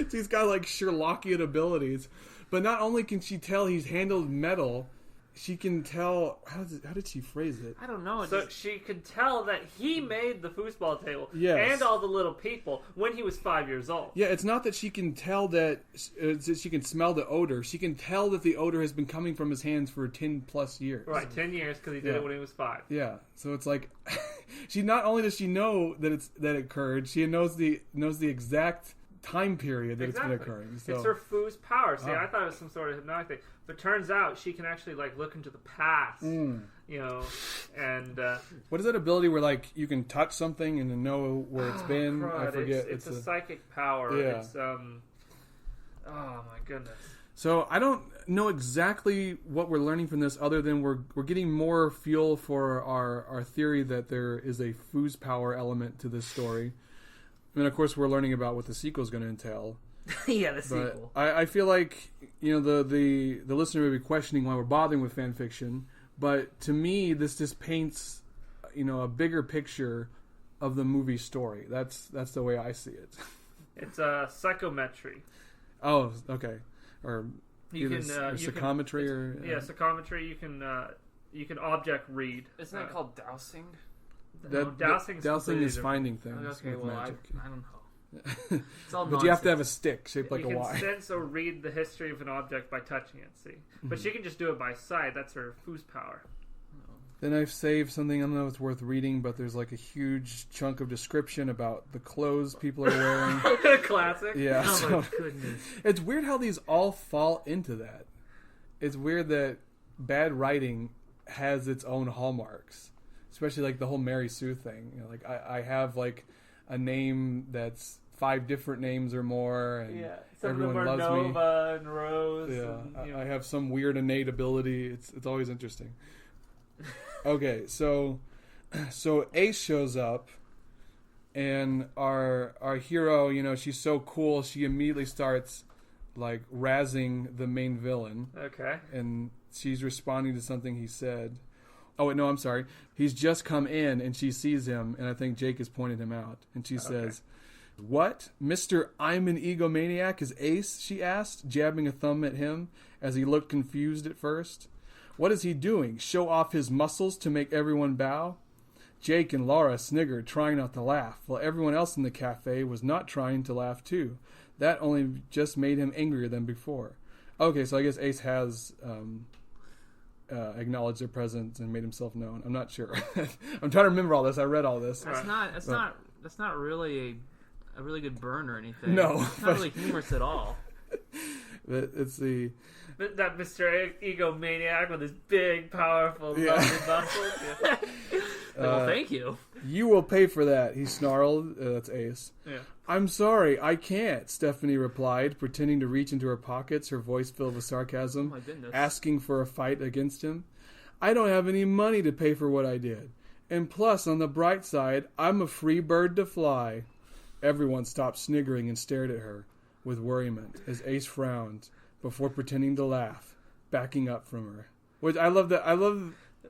She's got like Sherlockian abilities. But not only can she tell he's handled metal, she can tell... How did she phrase it? I don't know. So she could tell that he made the foosball table Yes. and all the little people when he was 5 years old. Yeah, it's not that she can tell that she can smell the odor. She can tell that the odor has been coming from his hands for 10 plus years. Right, 10 years because he did it when he was 5. Yeah, so it's like she not only does she know that it occurred, she knows the exact time period that it's been occurring. So. It's her Foos-Power. See, I thought it was some sort of hypnotic thing, but turns out she can actually like look into the past. You know, and what is that ability where like you can touch something and then know where it's been? Crud. I forget. It's a psychic power. Yeah. It's oh my goodness. So I don't know exactly what we're learning from this, other than we're getting more fuel for our theory that there is a Foos-Power element to this story. And of course, we're learning about what the sequel is going to entail. Yeah, the sequel. I feel like the listener may be questioning why we're bothering with fan fiction, but to me, this just paints a bigger picture of the movie story. That's the way I see it. It's a psychometry. Oh, okay. Or psychometry, or psychometry. You can object read. Isn't that called dowsing? Dowsing is finding things. Okay, with well, magic. I don't know. It's all But you have to have a stick shaped like you a can Y. sense or read the history of an object by touching it. See, but she can just do it by sight. That's her Foos-Power. Then I've saved something. I don't know if it's worth reading, but there's like a huge chunk of description about the clothes people are wearing. Classic. Yeah. Oh so my goodness. it's weird how these all fall into that. It's weird that bad writing has its own hallmarks, especially like the whole Mary Sue thing. Like I have like a name that's 5 different names or more, and some everyone of them are loves me. Nova and Rose. Yeah, and, I have some weird innate ability. It's always interesting. Okay, so Ace shows up, and our hero, she's so cool, she immediately starts like razzing the main villain. Okay. And she's responding to something he said. Oh wait, no, I'm sorry. He's just come in, and she sees him, and I think Jake has pointed him out, and she says, "What, Mr. I'm an egomaniac is Ace?" she asked, jabbing a thumb at him as he looked confused at first. What is he doing? Show off his muscles to make everyone bow? Jake and Laura sniggered, trying not to laugh, while everyone else in the cafe was not trying to laugh too. That only just made him angrier than before. Okay, so I guess Ace has acknowledged their presence and made himself known. I'm not sure. I'm trying to remember all this. I read all this. That's not really a really good burn or anything. No, it's not really humorous at all. It's the that Mr. Egomaniac with his big, powerful, lovely muscles. Yeah. Well, thank you. You will pay for that, he snarled. That's Ace. Yeah. I'm sorry, I can't, Stephanie replied, pretending to reach into her pockets, her voice filled with sarcasm, Oh my goodness. asking for a fight against him. I don't have any money to pay for what I did. And plus, on the bright side, I'm a free bird to fly. Everyone stopped sniggering and stared at her with worriment as Ace frowned before pretending to laugh, backing up from her. Which I love that.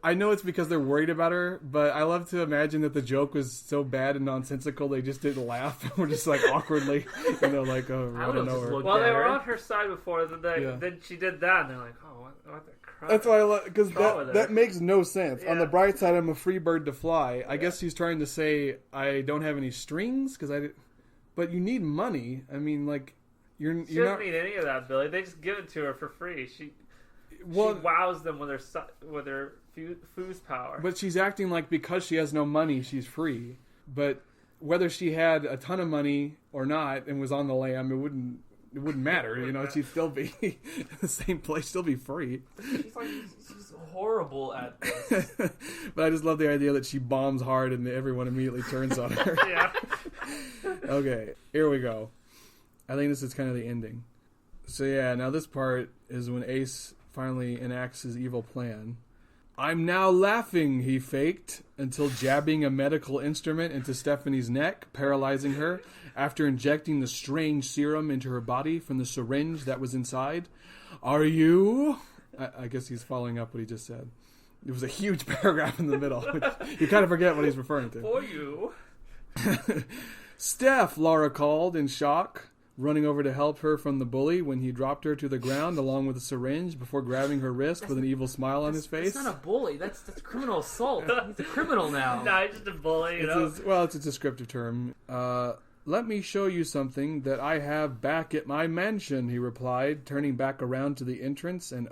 I know it's because they're worried about her, but I love to imagine that the joke was so bad and nonsensical they just didn't laugh. We're just like awkwardly, like, oh, I don't know her. Well, they were on her side before. Then she did that, and they're like, oh, what the crap? That's why I love, because that makes no sense. Yeah. On the bright side, I'm a free bird to fly. I guess she's trying to say I don't have any strings but you need money. I mean, like she doesn't need any of that, Billy. They just give it to her for free. She wows them with her Foos-Power. But she's acting like because she has no money, she's free. But whether she had a ton of money or not and was on the lam, it wouldn't matter. She'd still be in the same place, still be free. She's horrible at this. But I just love the idea that she bombs hard and everyone immediately turns on her. Yeah. Okay, here we go. I think this is kind of the ending. So yeah, now this part is when Ace finally enacts his evil plan. I'm now laughing, he faked, until jabbing a medical instrument into Stephanie's neck, paralyzing her, after injecting the strange serum into her body from the syringe that was inside. Are you... I guess he's following up what he just said. It was a huge paragraph in the middle. You kind of forget what he's referring to. For you. Steph, Laura called in shock, running over to help her from the bully when he dropped her to the ground along with a syringe before grabbing her wrist with an evil smile on his face. That's not a bully. That's criminal assault. He's a criminal now. No, he's just a bully, you know? It's a descriptive term. Let me show you something that I have back at my mansion, he replied, turning back around to the entrance and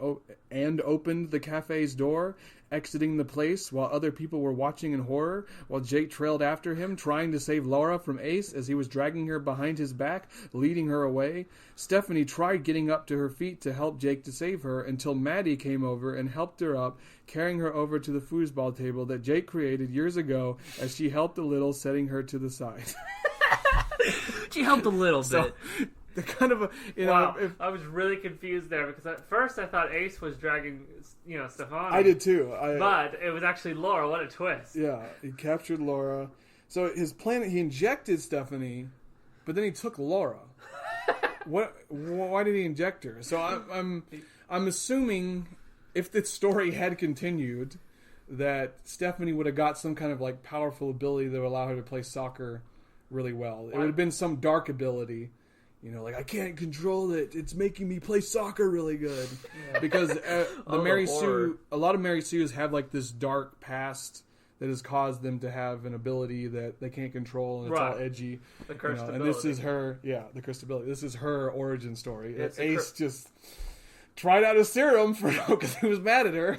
opened the cafe's door, exiting the place while other people were watching in horror, while Jake trailed after him, trying to save Laura from Ace as he was dragging her behind his back, leading her away. Stephanie tried getting up to her feet to help Jake to save her until Maddie came over and helped her up, carrying her over to the foosball table that Jake created years ago as she helped a little, setting her to the side. She helped a little bit. So, the kind of a, wow. I was really confused there because at first I thought Ace was dragging, Stefani. I did too. But it was actually Laura. What a twist. Yeah, he captured Laura. So his plan, he injected Stephanie, but then he took Laura. Why did he inject her? So I'm assuming if the story had continued, that Stephanie would have got some kind of like powerful ability that would allow her to play soccer really well. It would have been some dark ability, like I can't control it. It's making me play soccer really good. Yeah. Because a lot of Mary Sue's have like this dark past that has caused them to have an ability that they can't control, and it's all edgy. The cursed ability. And this is her, the cursed ability. This is her origin story. Ace just tried out his serum because he was mad at her,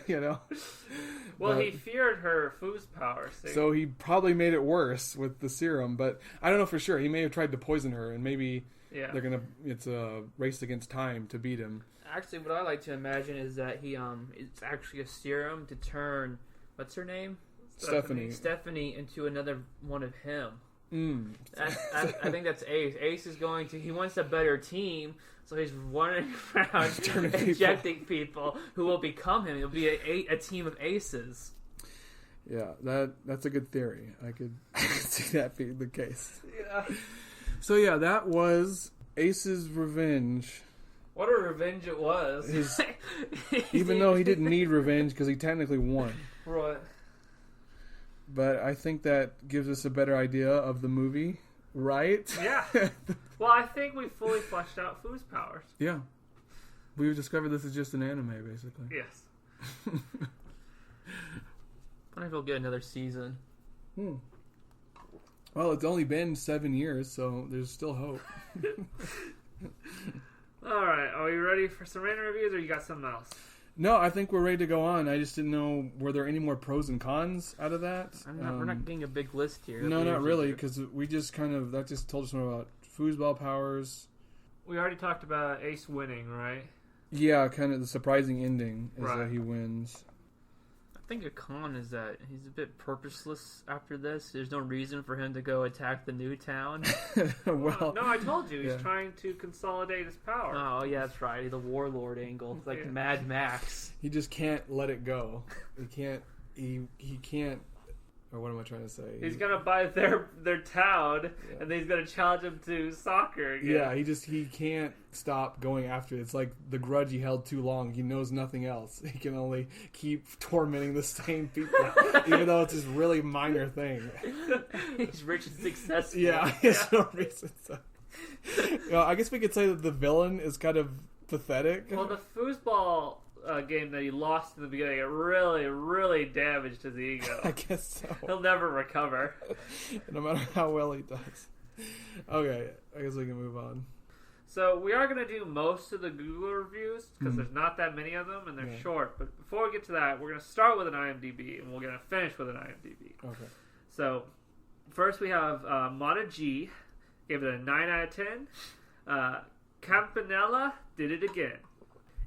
Well, he feared her Foos-Power. So he probably made it worse with the serum, but I don't know for sure. He may have tried to poison her, and maybe it's a race against time to beat him. Actually, what I like to imagine is that it's actually a serum to turn, what's her name? Stephanie into another one of him. I think that's Ace. Ace is he wants a better team, so he's running around injecting people who will become him. It'll be a team of aces. Yeah, that's a good theory. I could see that being the case. Yeah. So yeah, that was Ace's revenge. What a revenge it was. Even though he didn't need revenge because he technically won. Right. But I think that gives us a better idea of the movie, right? Yeah. Well, I think we fully fleshed out Foos-Powers. Yeah. We've discovered this is just an anime, basically. Yes. I wonder if we'll get another season. Well, it's only been 7 years, so there's still hope. All right. Are you ready for some random reviews, or you got something else? No, I think we're ready to go on. I just didn't know, were there any more pros and cons out of that? We're not getting a big list here. No, not really, because we just that just told us more about foosball powers. We already talked about Ace winning, right? Yeah, kind of the surprising ending is that he wins. I think a con is that he's a bit purposeless after this. There's no reason for him to go attack the new town. Well, no, I told you. He's trying to consolidate his power. Oh, yeah, that's right. The warlord angle. Like Mad Max. He just can't let it go. He can't... Or what am I trying to say? He's gonna buy their town, and then he's gonna challenge him to soccer again. Yeah, he can't stop going after it. It's like the grudge he held too long. He knows nothing else. He can only keep tormenting the same people, even though it's this really minor thing. He's rich and successful. Yeah, he has no reason. I guess we could say that the villain is kind of pathetic. Well, the foosball game that he lost in the beginning, it really, really damaged his ego. I guess so. He'll never recover. No matter how well he does. Okay, I guess we can move on. So we are going to do most of the Google reviews because there's not that many of them and they're short. But before we get to that, we're going to start with an IMDb and we're going to finish with an IMDb. Okay. So first we have Mata G, gave it a 9 out of 10. Campanella did it again.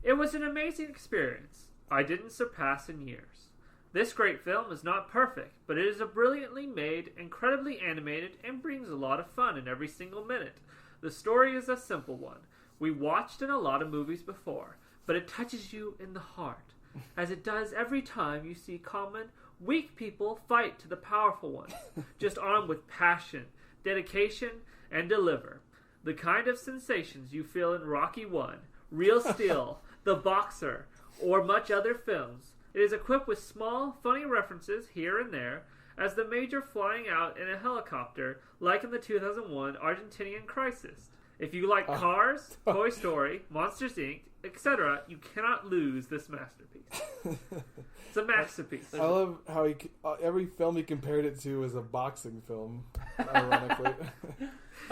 It was an amazing experience. I didn't surpass in years. This great film is not perfect, but it is a brilliantly made, incredibly animated, and brings a lot of fun in every single minute. The story is a simple one. We watched in a lot of movies before, but it touches you in the heart, as it does every time you see common, weak people fight to the powerful ones, just armed with passion, dedication, and deliver. The kind of sensations you feel in Rocky 1, Real Steel, The Boxer, or much other films. It is equipped with small, funny references here and there, as the Major flying out in a helicopter, like in the 2001 Argentinian Crisis. If you like Cars, Toy Story, Monsters, Inc., etc., you cannot lose this masterpiece. It's a masterpiece. I love how every film he compared it to is a boxing film, ironically.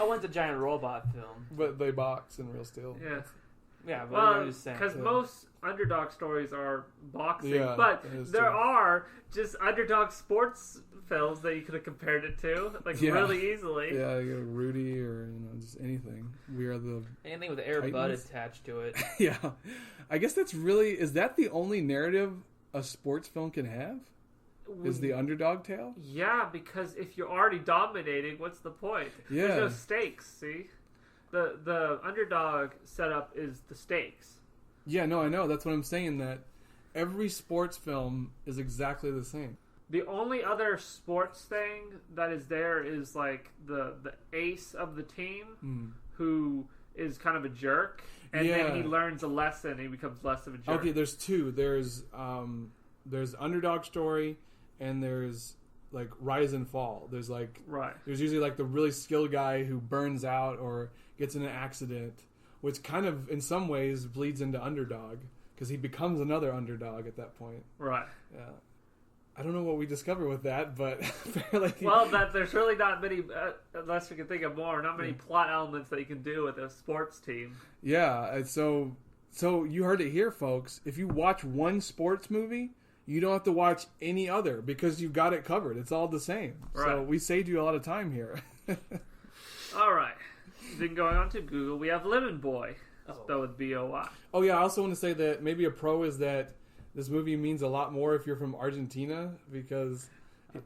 I went to giant robot film. But they box in Real Steel. Yeah. Yeah, but Well, I'm just saying. because most underdog stories are boxing, Yeah, but that is there true. are just underdog sports films that you could have compared it to, like Yeah. really easily. Yeah, you got Rudy or just anything. We are the Anything with Air Bud Titans? attached to it. yeah. I guess is that the only narrative a sports film can have? Is the underdog tale? Yeah, because if you're already dominating, what's the point? Yeah. There's no stakes, see? The underdog setup is the stakes. Yeah, no, I know. That's what I'm saying. That every sports film is exactly the same. The only other sports thing that is there is like the ace of the team who is kind of a jerk, and then he learns a lesson and he becomes less of a jerk. Okay, there's two. There's underdog story, and there's like rise and fall. There's like there's usually like the really skilled guy who burns out or gets in an accident, which kind of in some ways bleeds into underdog because he becomes another underdog at that point. Right. Yeah. I don't know what we discover with that, but apparently... Well, that there's really not many, unless we can think of more, not many plot elements that you can do with a sports team. Yeah, and so you heard it here, folks. If you watch one sports movie, you don't have to watch any other because you've got it covered. It's all the same. Right. So we saved you a lot of time here. All right. Then going on to Google, we have Lemon Boy, spelled with B-O-Y. Oh, yeah, I also want to say that maybe a pro is that this movie means a lot more if you're from Argentina because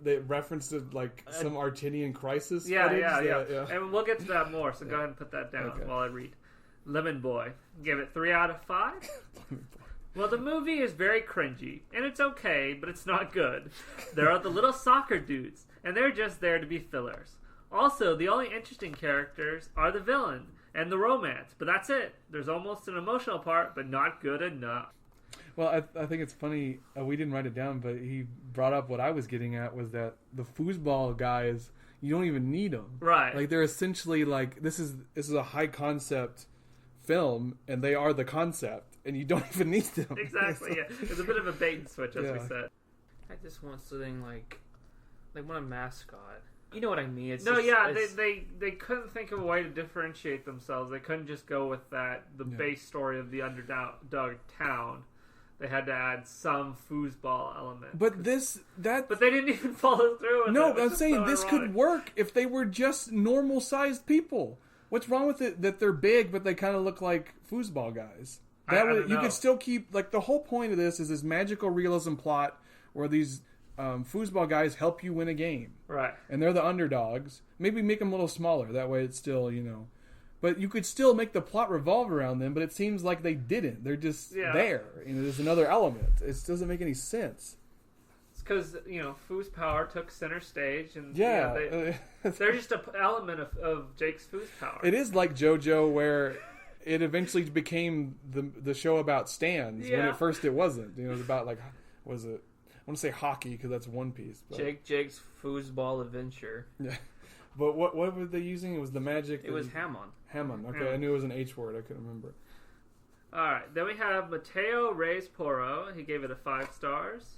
they referenced like some Argentinian crisis footage. Yeah. And we'll get to that more, so go ahead and put that down while I read. Lemon Boy. Give it 3 out of 5. Well, the movie is very cringy, and it's okay, but it's not good. There are the little soccer dudes, and they're just there to be fillers. Also, the only interesting characters are the villain and the romance, but that's it. There's almost an emotional part, but not good enough. Well, I think it's funny. We didn't write it down, but he brought up what I was getting at was that the foosball guys, you don't even need them. Right. Like they're essentially like this is a high concept film, and they are the concept, and you don't even need them. Exactly. Yeah. It's a bit of a bait and switch, as we said. I just want something like want a mascot. You know what I mean? It's they couldn't think of a way to differentiate themselves. They couldn't just go with the base story of the underdog town. They had to add some foosball element. But they didn't even follow through with it. No, which I'm is saying so this ironic. could work if they were just normal sized people. What's wrong with it that they're big but they kind of look like foosball guys? That I way don't you know. could still keep like the whole point of this is this magical realism plot where these foosball guys help you win a game. Right. And they're the underdogs. Maybe make them a little smaller. That way it's still, But you could still make the plot revolve around them, but it seems like they didn't. They're just there. There's another element. It doesn't make any sense. It's because, Foos-Power took center stage, and Yeah. they're just an element of Jake's Foos-Power. It is like JoJo where it eventually became the show about stands when at first it wasn't. It was about I want to say hockey because that's One Piece. But, Jake's foosball adventure. Yeah. But what were they using? It was the magic. It was Hamon. Hamon. Okay, I knew it was an H word. I couldn't remember. All right. Then we have Mateo Reyes Poro. He gave it 5 stars.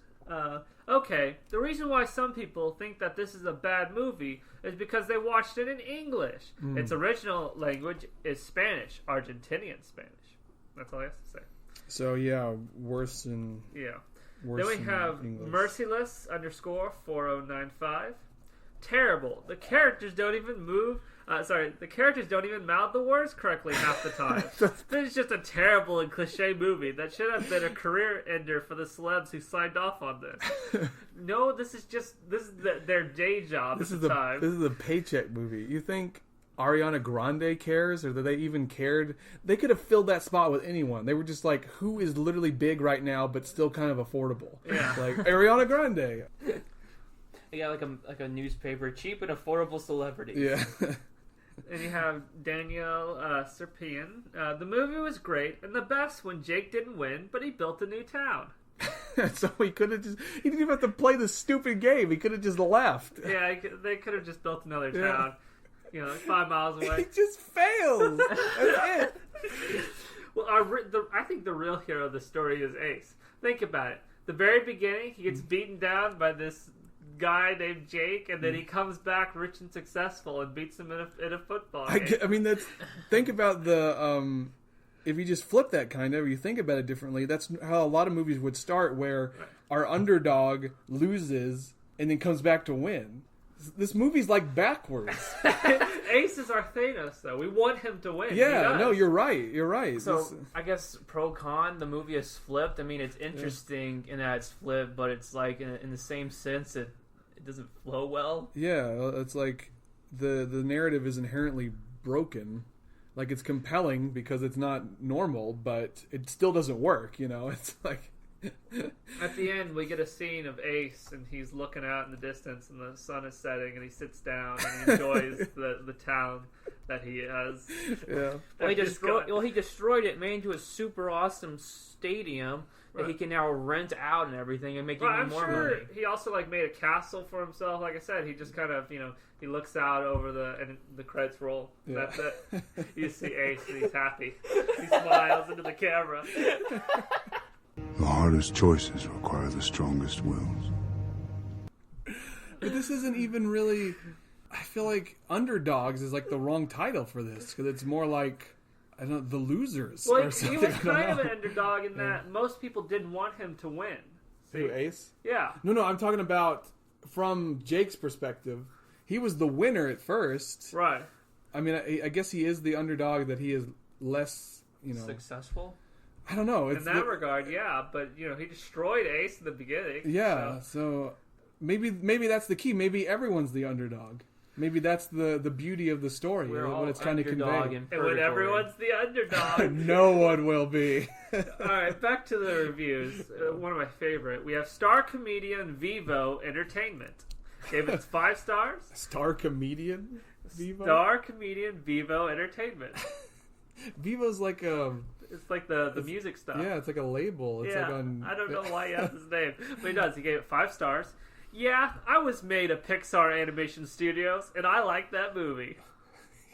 Okay. The reason why some people think that this is a bad movie is because they watched it in English. Its original language is Spanish, Argentinian Spanish. That's all I have to say. So worse than Then we have English. Merciless _4095. Terrible. The characters don't even move The characters don't even mouth the words correctly half the time. This is just a terrible and cliche movie that should have been a career ender for the celebs who signed off on this. No, this is their day job at the time. This is a paycheck movie. You think Ariana Grande cares, or that they even cared? They could have filled that spot with anyone. They were just like, who is literally big right now but still kind of affordable? Yeah. Like Ariana Grande. They got like a newspaper, cheap and affordable celebrities. Yeah. And you have Danielle Serpian. The movie was great and the best when Jake didn't win, but he built a new town. So he didn't even have to play the stupid game. He could have just left. Yeah, they could have just built another town. You know, like 5 miles away. He just fails. That's it. Well, I think the real hero of the story is Ace. Think about it. The very beginning, he gets beaten down by this guy named Jake, and then he comes back rich and successful and beats him in a football game. I mean, think about the if you just flip that kind of, or you think about it differently, that's how a lot of movies would start, where our underdog loses and then comes back to win. This movie's like backwards. Ace is our Thanos, though. We want him to win. Yeah, no, you're right. So, I guess pro-con, the movie is flipped. I mean, it's interesting in that it's flipped, but it's like, in the same sense, it doesn't flow well. Yeah, it's like the narrative is inherently broken. Like, it's compelling because it's not normal, but it still doesn't work, you know? It's like... At the end, we get a scene of Ace, and he's looking out in the distance, and the sun is setting, and he sits down and he enjoys the town that he has. Yeah. Well, he destroyed it, made into a super awesome stadium that he can now rent out and everything, and make even more money. He also made a castle for himself. Like I said, he just kind of he looks out over and the credits roll. Yeah. That's it. You see Ace, and he's happy. He smiles into the camera. The hardest choices require the strongest wills. But this isn't even really... I feel like Underdogs is like the wrong title for this, because it's more like, I don't know, The Losers. Well, or he something. was kind of an underdog in that most people didn't want him to win. Who, Ace? Yeah. No, I'm talking about from Jake's perspective. He was the winner at first. Right. I mean, I guess he is the underdog, that he is less, successful? I don't know. In that regard, yeah. But, he destroyed Ace in the beginning. Yeah, so maybe that's the key. Maybe everyone's the underdog. Maybe that's the beauty of the story. We're what it's trying to convey. And when everyone's the underdog. No one will be. All right, back to the reviews. One of my favorite. We have star comedian Vivo Entertainment. Gave it 5 stars. Star comedian Vivo? Star comedian Vivo Entertainment. Vivo's like a... It's like the music stuff. Yeah, it's like a label. It's like on... I don't know why he has his name, but he does. He gave it 5 stars. Yeah, I was made of Pixar Animation Studios, and I like that movie.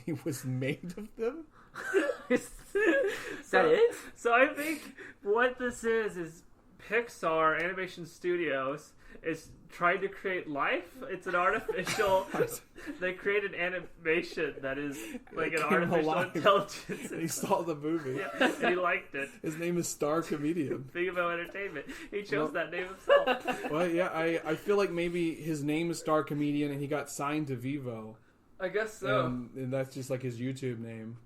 He was made of them? Is that it? So I think what this is Pixar Animation Studios is trying to create life. It's an artificial... They create an animation that is like an artificial intelligence. And he saw the movie. Yeah, and he liked it. His name is Star Comedian. Vivo Entertainment. He chose that name himself. Well, yeah, I feel like maybe his name is Star Comedian and he got signed to Vivo. I guess so. And that's just like his YouTube name.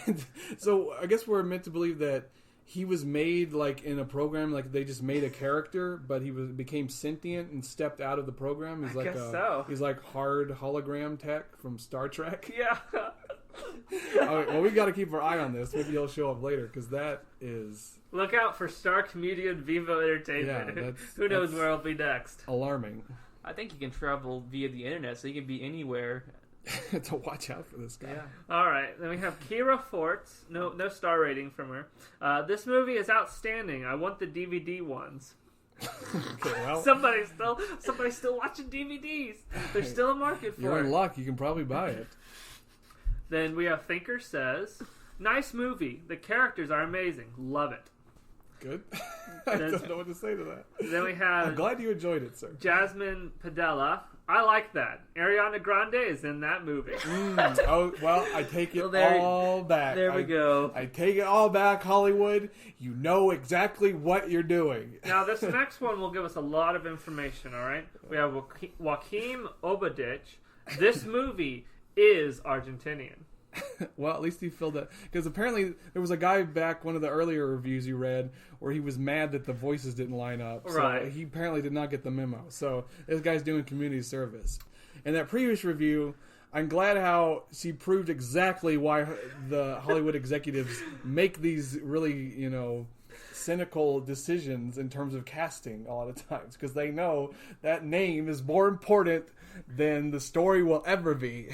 And so I guess we're meant to believe that he was made like in a program, like they just made a character, but he became sentient and stepped out of the program. He's he's like hard hologram tech from Star Trek. Yeah. All right, well, we got to keep our eye on this. Maybe he'll show up later, because that is... Look out for star comedian Vivo Entertainment. Yeah, who knows where I'll be next? Alarming. I think you can travel via the internet, so you can be anywhere. To watch out for this guy. Yeah. All right, then we have Kira Forts. No star rating from her. This movie is outstanding. I want the DVD ones. Okay, well, somebody's still watching DVDs. There's still a market for it. You're in luck. You can probably buy it. Then we have Thinker Says, nice movie. The characters are amazing. Love it. Good. I don't know what to say to that. Then we have... I'm glad you enjoyed it, sir. Jasmine Padella. I like that. Ariana Grande is in that movie. Oh, well, I take it all back. There we go. I take it all back, Hollywood. You know exactly what you're doing. Now, this next one will give us a lot of information, all right? We have Joaquim Obadich. This movie is Argentinian. Well, at least he filled that, because apparently there was a guy back, one of the earlier reviews you read, where he was mad that the voices didn't line up. So Right. he apparently did not get the memo. So this guy's doing community service. In that previous review, I'm glad how she proved exactly why the Hollywood executives make these really, cynical decisions in terms of casting a lot of times, because they know that name is more important than the story will ever be.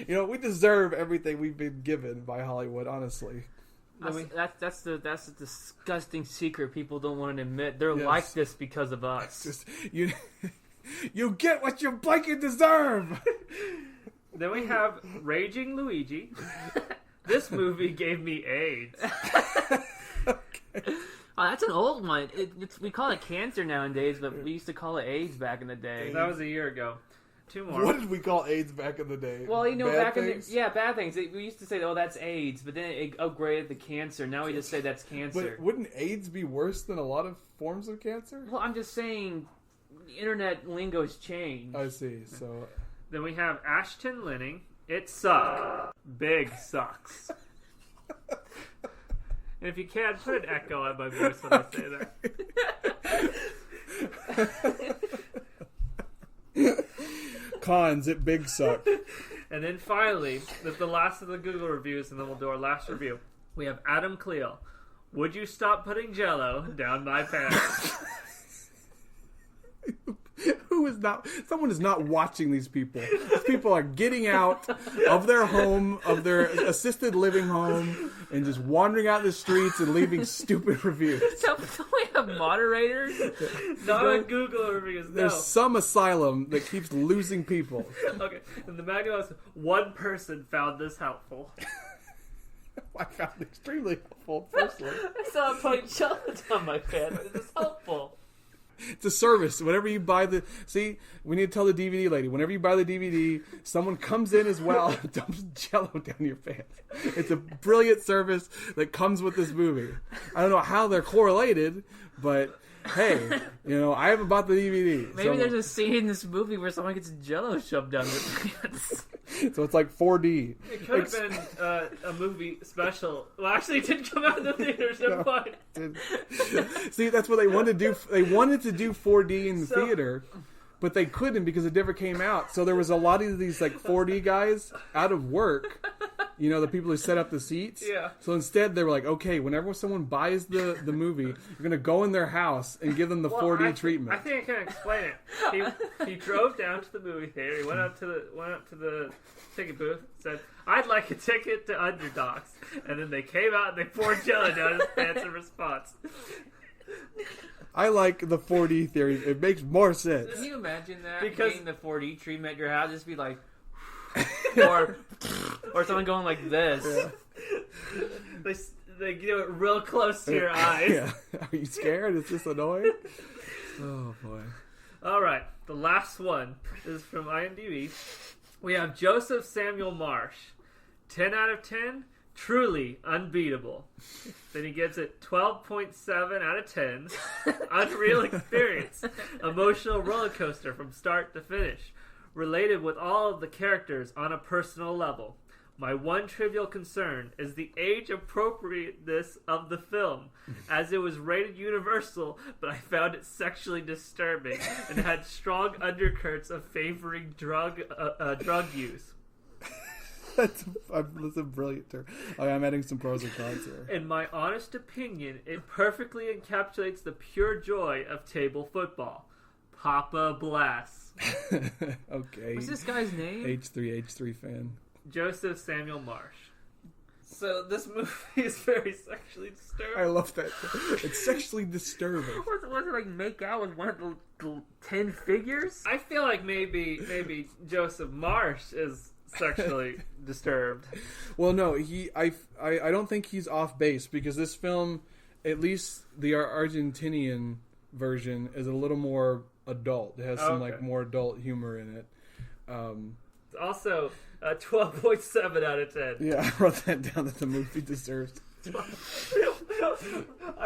We deserve everything we've been given by Hollywood, honestly. That's the disgusting secret people don't want to admit. They're Yes. like this because of us. Just you get what you blanket deserve. Then we have Raging Luigi. This movie gave me AIDS. Oh, that's an old one. We call it cancer nowadays, but we used to call it AIDS back in the day. That was a year ago. 2 more. What did we call AIDS back in the day? Well, Bad back things? in the bad things. We used to say, "Oh, that's AIDS," but then it upgraded to cancer. Now we just say that's cancer. But wouldn't AIDS be worse than a lot of forms of cancer? Well, I'm just saying, the internet lingo's changed. I see. So Then we have Ashton Linning. It suck. Big sucks. And if you can, put an echo on my voice when I say that. cons, it big suck. And then finally, the last of the Google reviews, and then we'll do our last review. We have Adam Cleo. Would you stop putting Jell-O down my pants? Who is not? Someone is not watching these people. These people are getting out of their home, of their assisted living home, and just wandering out the streets and leaving stupid reviews. Don't we have moderators? Not on Google reviews, no. There's some asylum that keeps losing people. Okay, and the manual was, one person found this helpful. I found it extremely helpful, personally. I saw it putting Jell-O down my pants. This is helpful. It's a service. Whenever you buy we need to tell the DVD lady, whenever you buy the DVD, someone comes in as well and dumps Jell-O down your pants. It's a brilliant service that comes with this movie. I don't know how they're correlated, but hey, I haven't bought the DVD. Maybe there's a scene in this movie where someone gets Jell-O shoved down their pants. So it's like 4D. It could have been a movie special. Well, actually, it didn't come out in the theaters. Never mind. See, that's what they wanted to do. They wanted to do 4D in the theater, but they couldn't because it never came out. So there was a lot of these 4D guys out of work. The people who set up the seats. Yeah. So instead, they were like, okay, whenever someone buys the movie, you're going to go in their house and give them the 4D treatment. I think I can explain it. He drove down to the movie theater. He went up to the ticket booth, said, "I'd like a ticket to Underdogs," and then they came out and they poured Jell-O down his pants in response. I like the 4D theory. It makes more sense. Can you imagine that? Because getting the 4D treatment at your house, just be like, or someone going like this. Yeah. They do it real close to your eyes. Yeah. Are you scared? Is this annoying? Oh, boy. All right, the last one is from IMDb. We have Joseph Samuel Marsh. 10 out of 10, truly unbeatable. Then he gives it 12.7 out of 10. Unreal experience. Emotional roller coaster from start to finish. Related with all of the characters on a personal level. My one trivial concern is the age appropriateness of the film, as it was rated universal, but I found it sexually disturbing and had strong undercurrents of favoring drug use. That's a brilliant term. I'm adding some pros and cons here. In my honest opinion, it perfectly encapsulates the pure joy of table football. Papa Bless. Okay. What's this guy's name? H3 fan. Joseph Samuel Marsh. So this movie is very sexually disturbing. I love that. It's sexually disturbing. Was it like make out with one of the 10 figures? I feel like maybe Joseph Marsh is sexually disturbed. Well, no, I don't think he's off base, because this film, at least the Argentinian version, is a little more adult. It has some more adult humor in it. Also, 12.7 out of 10. Yeah, I wrote that down that the movie deserves. I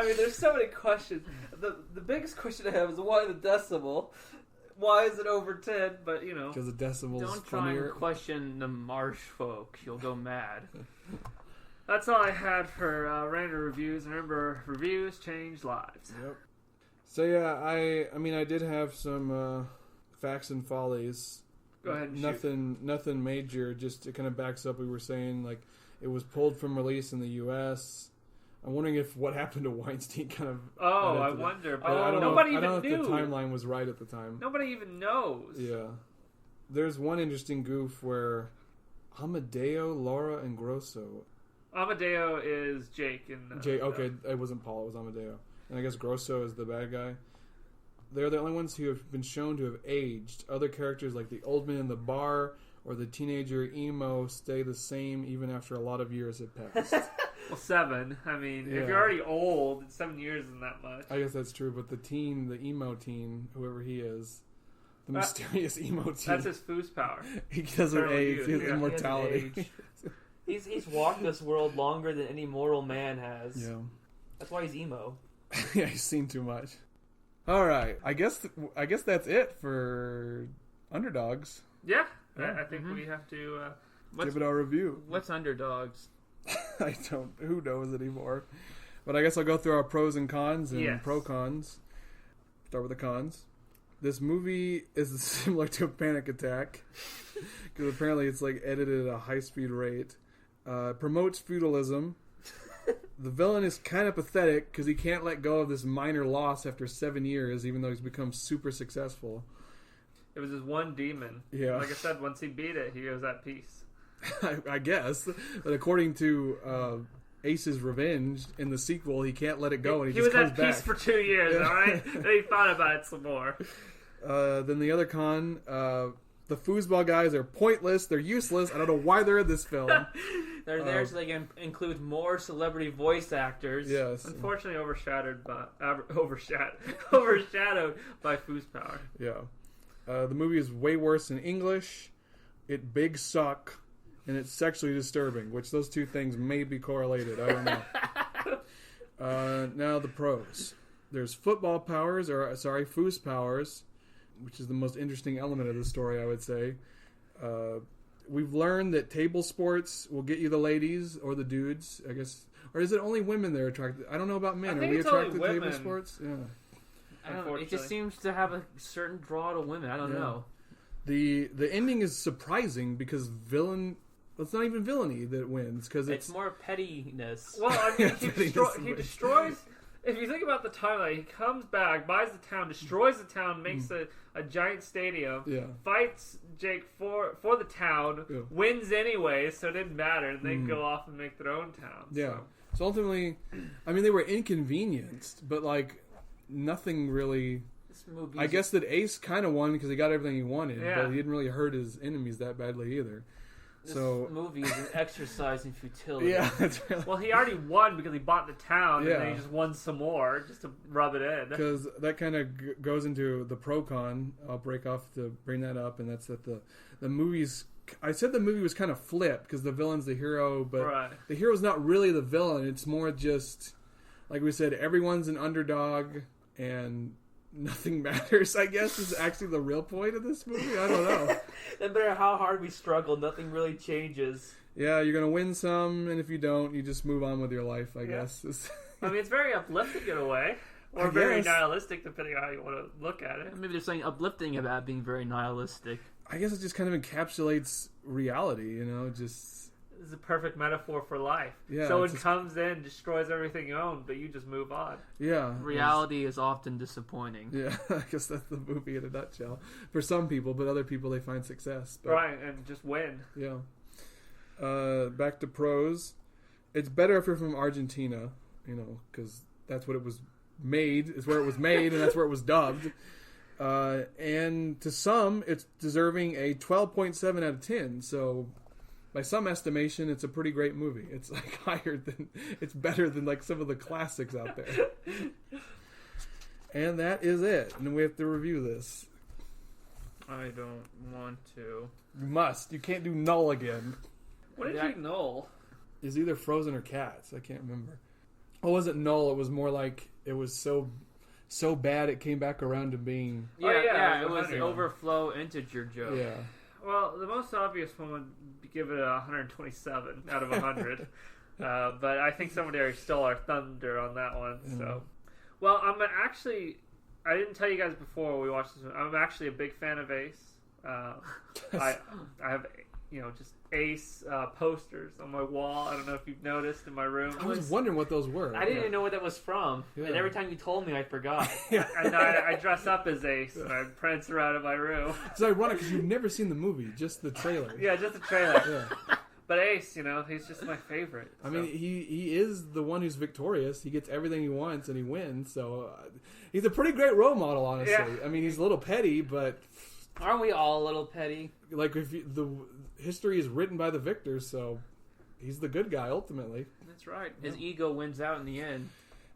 mean, there's so many questions. The biggest question I have is why the decimal? Why is it over 10? But, you know. Because the decimals Don't try funnier. and question the marsh folk. You'll go mad. That's all I had for random reviews. Remember, reviews change lives. Yep. So yeah, I mean I did have some facts and follies. Go ahead and shoot. Nothing major. Just it kind of backs up what we were saying. Like it was pulled from release in the U.S. I'm wondering if what happened to Weinstein kind of. Oh, I wonder. But I don't nobody know, even I don't know knew. if the timeline was right at the time. Nobody even knows. Yeah. There's one interesting goof where Amadeo, Laura, and Grosso. Amadeo is Jake. Okay, it wasn't Paul, it was Amadeo. And I guess Grosso is the bad guy. They're the only ones who have been shown to have aged. Other characters like the old man in the bar or the teenager emo stay the same even after a lot of years have passed. Well, 7. I mean, Yeah. if you're already old, 7 years isn't that much. I guess that's true, but the emo teen, whoever he is, the mysterious emo teen. That's his Foos-Power. He doesn't Eternal age. youth. He has Yeah, he immortality. He's walked this world longer than any mortal man has. Yeah. That's why he's emo. Yeah, he's seen too much. All right, I guess that's it for Underdogs. Yeah. Yeah. I think we have to... Give it our review. What's Underdogs? I don't. Who knows anymore? But I guess I'll go through our pros and cons and Yes. pro cons. Start with the cons. This movie is similar to a panic attack because apparently it's like edited at a high speed rate. Promotes feudalism. The villain is kind of pathetic because he can't let go of this minor loss after 7 years, even though he's become super successful. It was his one demon. Yeah. Like I said, once he beat it, he was at peace. I guess, but according to Ace's Revenge in the sequel, he can't let it go, and he just comes was back. at peace for 2 years. Yeah. All right, then he thought about it some more. Then the other con, the foosball guys are pointless. They're useless. I don't know why they're in this film. They're there so they can include more celebrity voice actors. Yes. Unfortunately, overshadowed by Foos-Power. Yeah. The movie is way worse in English. It big suck, and it's sexually disturbing, which those two things may be correlated. I don't know. Now the pros. There's Foos-Powers, which is the most interesting element of the story, I would say. We've learned that table sports will get you the ladies or the dudes, I guess. Or is it only women that are attracted? I don't know about men. I think Are we it's only attracted to table women. sports? Yeah. I don't know, it just seems to have a certain draw to women. I don't know. The ending is surprising because it's not even villainy that wins because It's more pettiness. Well, I mean, Yeah, he destroys. If you think about the timeline, he comes back, buys the town, destroys the town, makes a giant stadium, fights Jake for the town, wins anyway, so it didn't matter, and they go off and make their own town. Yeah. So ultimately, I mean, they were inconvenienced, but like nothing really. This movie, I guess that Ace kind of won because he got everything he wanted, Yeah. but he didn't really hurt his enemies that badly either. this So movie is an exercise in futility. yeah, that's really Well, he already won because he bought the town, Yeah. and then he just won some more just to rub it in. because that kind of goes into the pro con. I'll break off to bring that up, and that's that the movie's. I said the movie was kind of flipped because the villain's the hero, but Right. the hero's not really the villain. It's more just like we said, everyone's an underdog and nothing matters. I guess is actually the real point of this movie. I don't know. No matter how hard we struggle, nothing really changes. Yeah, you're gonna win some, and if you don't, you just move on with your life. I guess. I mean, it's very uplifting in a way, or I very guess. nihilistic, depending on how you want to look at it. Maybe there's something uplifting about being very nihilistic. I guess it just kind of encapsulates reality. Just This is a perfect metaphor for life. Yeah, Someone it's just- comes in, destroys everything you own, but you just move on. yeah. Reality is often disappointing. Yeah, I guess that's the movie in a nutshell. For some people, but other people they find success. But, Right, and just win. Yeah. Back to pros. It's better if you're from Argentina, because that's what it was made. Is where it was made, and that's where it was dubbed. And to some, it's deserving a 12.7 out of 10. So, by some estimation, it's a pretty great movie. It's like it's better than like some of the classics out there. And that is it. And we have to review this. I don't want to. You must. You can't do null again. What did you know? It's either Frozen or Cats. I can't remember. Oh, it wasn't null. It was more like it was so so bad it came back around to being... It was 100. overflow integer joke. Yeah. Well, the most obvious one would give it a 127 out of 100. But I think somebody already stole our thunder on that one. So, well, I didn't tell you guys before we watched this one. I'm actually a big fan of Ace. I have, just Ace posters on my wall. I don't know if you've noticed in my room. I was wondering what those were. I didn't even know what that was from. Yeah. And every time you told me, I forgot. And I dress up as Ace and I prance around in my room. It's ironic because you've never seen the movie, just the trailer. Yeah, just the trailer. Yeah. But Ace, he's just my favorite. I mean, he is the one who's victorious. He gets everything he wants and he wins. So he's a pretty great role model, honestly. Yeah. I mean, he's a little petty, but Aren't we all a little petty? like the history is written by the victors, so he's the good guy ultimately. That's right. His ego wins out in the end.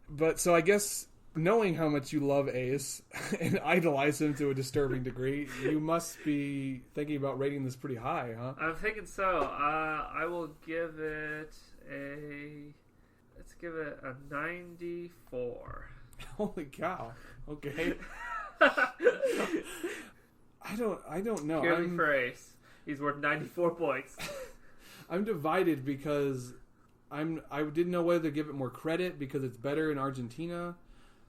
But so I guess knowing how much you love Ace and idolize him to a disturbing degree, you must be thinking about rating this pretty high, huh? I'm thinking so. I will give it let's give it a 94. Holy cow! Okay. I don't know. Purely for Ace. He's worth 94 points. I'm divided because I didn't know whether to give it more credit because it's better in Argentina,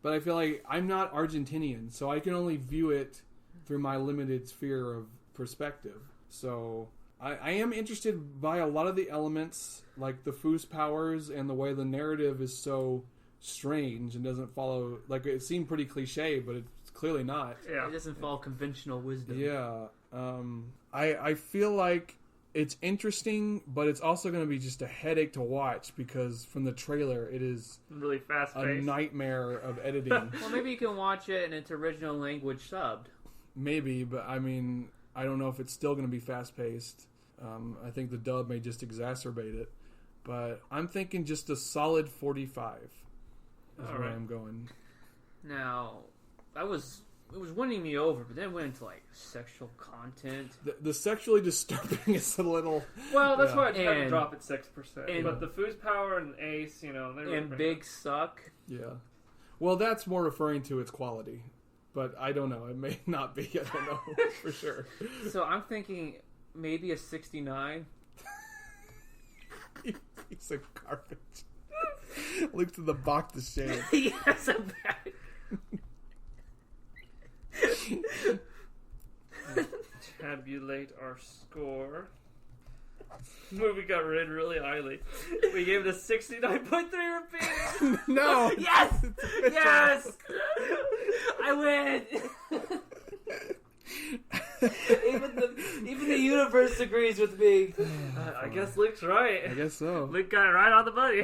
but I feel like I'm not Argentinian, so I can only view it through my limited sphere of perspective. So I am interested by a lot of the elements, like the Foos-Powers and the way the narrative is so strange and doesn't follow, like it seemed pretty cliche, but it's clearly not. Yeah. It doesn't follow conventional wisdom. Yeah. I feel like it's interesting, but it's also going to be just a headache to watch because from the trailer, it is Really fast a paced. nightmare of editing. Well, maybe you can watch it in its original language subbed. Maybe, but I mean, I don't know if it's still going to be fast-paced. I think the dub may just exacerbate it. But I'm thinking just a solid 45 is All where right. I'm going. Now, it was winning me over, but then it went into like sexual content. The sexually disturbing is a little... Well, that's Yeah. why I tried to And- drop it 6%. and- But the Foos-Power and Ace, they were And pretty Big Suck. Yeah. Well, that's more referring to its quality. But I don't know. It may not be. I don't know for sure. So I'm thinking maybe a 69. Piece of garbage. Look to the box of shame. Yes, I'm back. tabulate our score. Movie got rated really highly. We gave it a 69.3 repeating. No. Yes! Yes! I win! even the universe agrees with me. I guess Luke's right. I guess so. Luke got it right on the money.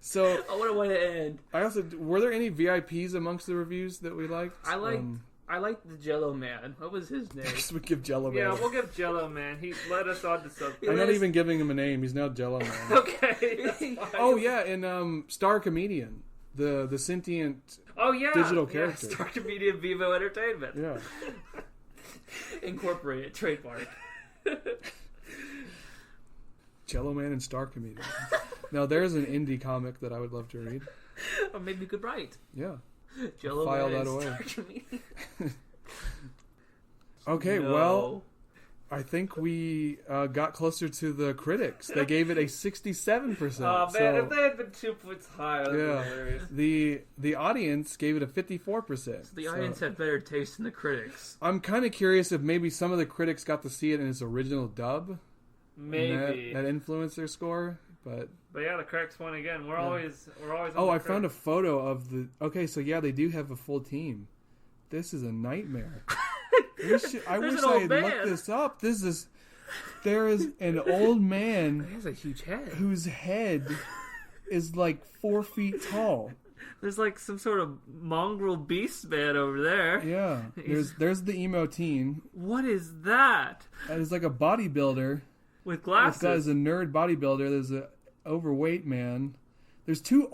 So Oh, what a way to end. I also were there any VIPs amongst the reviews that we liked? I liked the Jello Man. What was his name? We give Jello Man. Yeah, we'll give Jello Man. He led us on to something. I'm not even giving him a name. He's now Jello Man. Okay. That's fine. Oh yeah, and Star Comedian, the sentient. Oh yeah. digital character. Yeah, Star Comedian Vivo Entertainment. Yeah. Incorporated. Trademark. Jello Man and Star Comedian. Now there's an indie comic that I would love to read. Or maybe you could write. Yeah. Jello File Man that and away. Star Comedian. Okay, No. well, I think we got closer to the critics. They gave it a 67%. Oh man, so, if they had been 2 points higher, that'd yeah, be hilarious. the audience gave it a 54%. The So audience had better taste than the critics. I'm kind of curious if maybe some of the critics got to see it in its original dub. and Maybe. that influenced their score. But yeah, the corrects won again. We're always on oh, the I found a correct. photo of the. Okay, so yeah, they do have a full team. This is a nightmare. I wish There's I an had old man. looked this up. There is an old man He has a huge head. whose head is like 4 feet tall. There's like some sort of mongrel beast man over there. Yeah, there's the emo teen. What is that? And it's like a bodybuilder. With This guy's glasses. a nerd bodybuilder. There's a overweight man. There's 3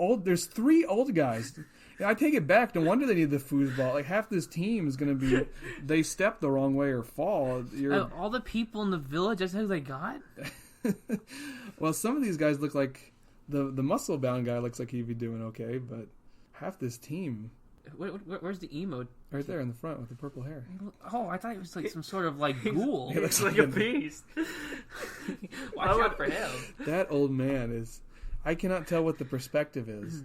old guys. Yeah, I take it back. No wonder they need the foosball. Like half this team is going to be, they step the wrong way or fall. All the people in the village, that's who they got? Well, some of these guys look like the muscle bound guy looks like he'd be doing okay, but half this team. Where's the emo? Right there in the front with the purple hair. Oh, I thought it was like some sort of like ghoul. He looks like a beast. Watch out for him. That old man is... I cannot tell what the perspective is.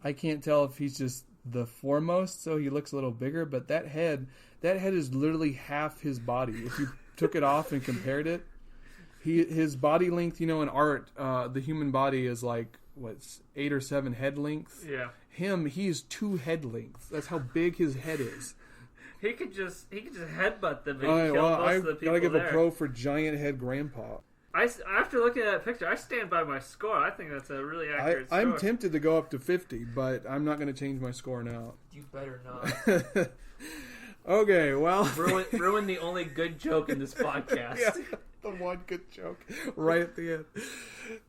I can't tell if he's just the foremost, so he looks a little bigger, but that head is literally half his body. If you took it off and compared it, his body length, in art, the human body is like, 8 or 7 head lengths? Yeah. He's 2 head lengths. That's how big his head is. He could just headbutt them and kill most of the people gotta give there. a pro for giant head grandpa. After looking at that picture, I stand by my score. I think that's a really accurate score. I'm tempted to go up to 50, but I'm not going to change my score now. You better not. Okay, well... ruin the only good joke in this podcast. Yeah, the one good joke right at the end.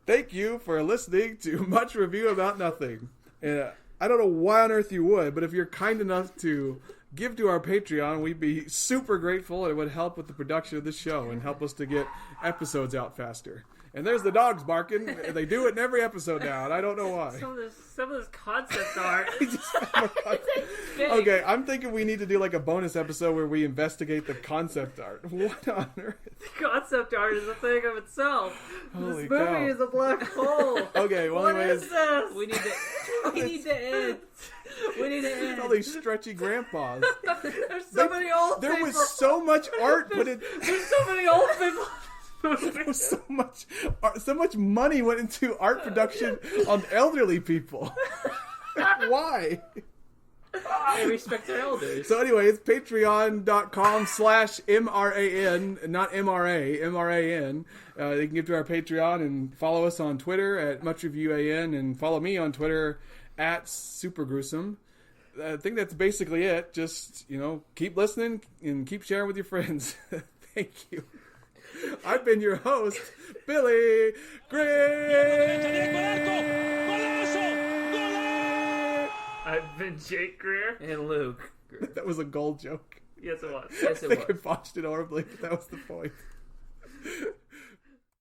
Thank you for listening to Much Review About Nothing. And I don't know why on earth you would, but if you're kind enough to give to our Patreon, we'd be super grateful, and it would help with the production of this show and help us to get episodes out faster. And there's the dogs barking. They do it in every episode now, and I don't know why. Some of this concept art. Okay, I'm thinking we need to do like a bonus episode where we investigate the concept art. What on earth? Concept art is a thing of itself. Holy This movie cow. is a black hole. Okay, well, What anyways, is this? We need to end. We need to end. all these stretchy grandpas. There's so many old There people. was so much art put in. There's so many old people. There was so much money went into art production on elderly people. Why? They respect their elders. So anyways, patreon.com/MRAN, not MRA, MRAN. They can give to our Patreon and follow us on Twitter at MuchReviewAN and follow me on Twitter at SuperGruesome. I think that's basically it. Just, keep listening and keep sharing with your friends. Thank you. I've been your host, Billy Greer. I've been Jake Greer. And Luke. That was a gold joke. Yes, it was. Yes, I it think I was. botched it horribly, but that was the point.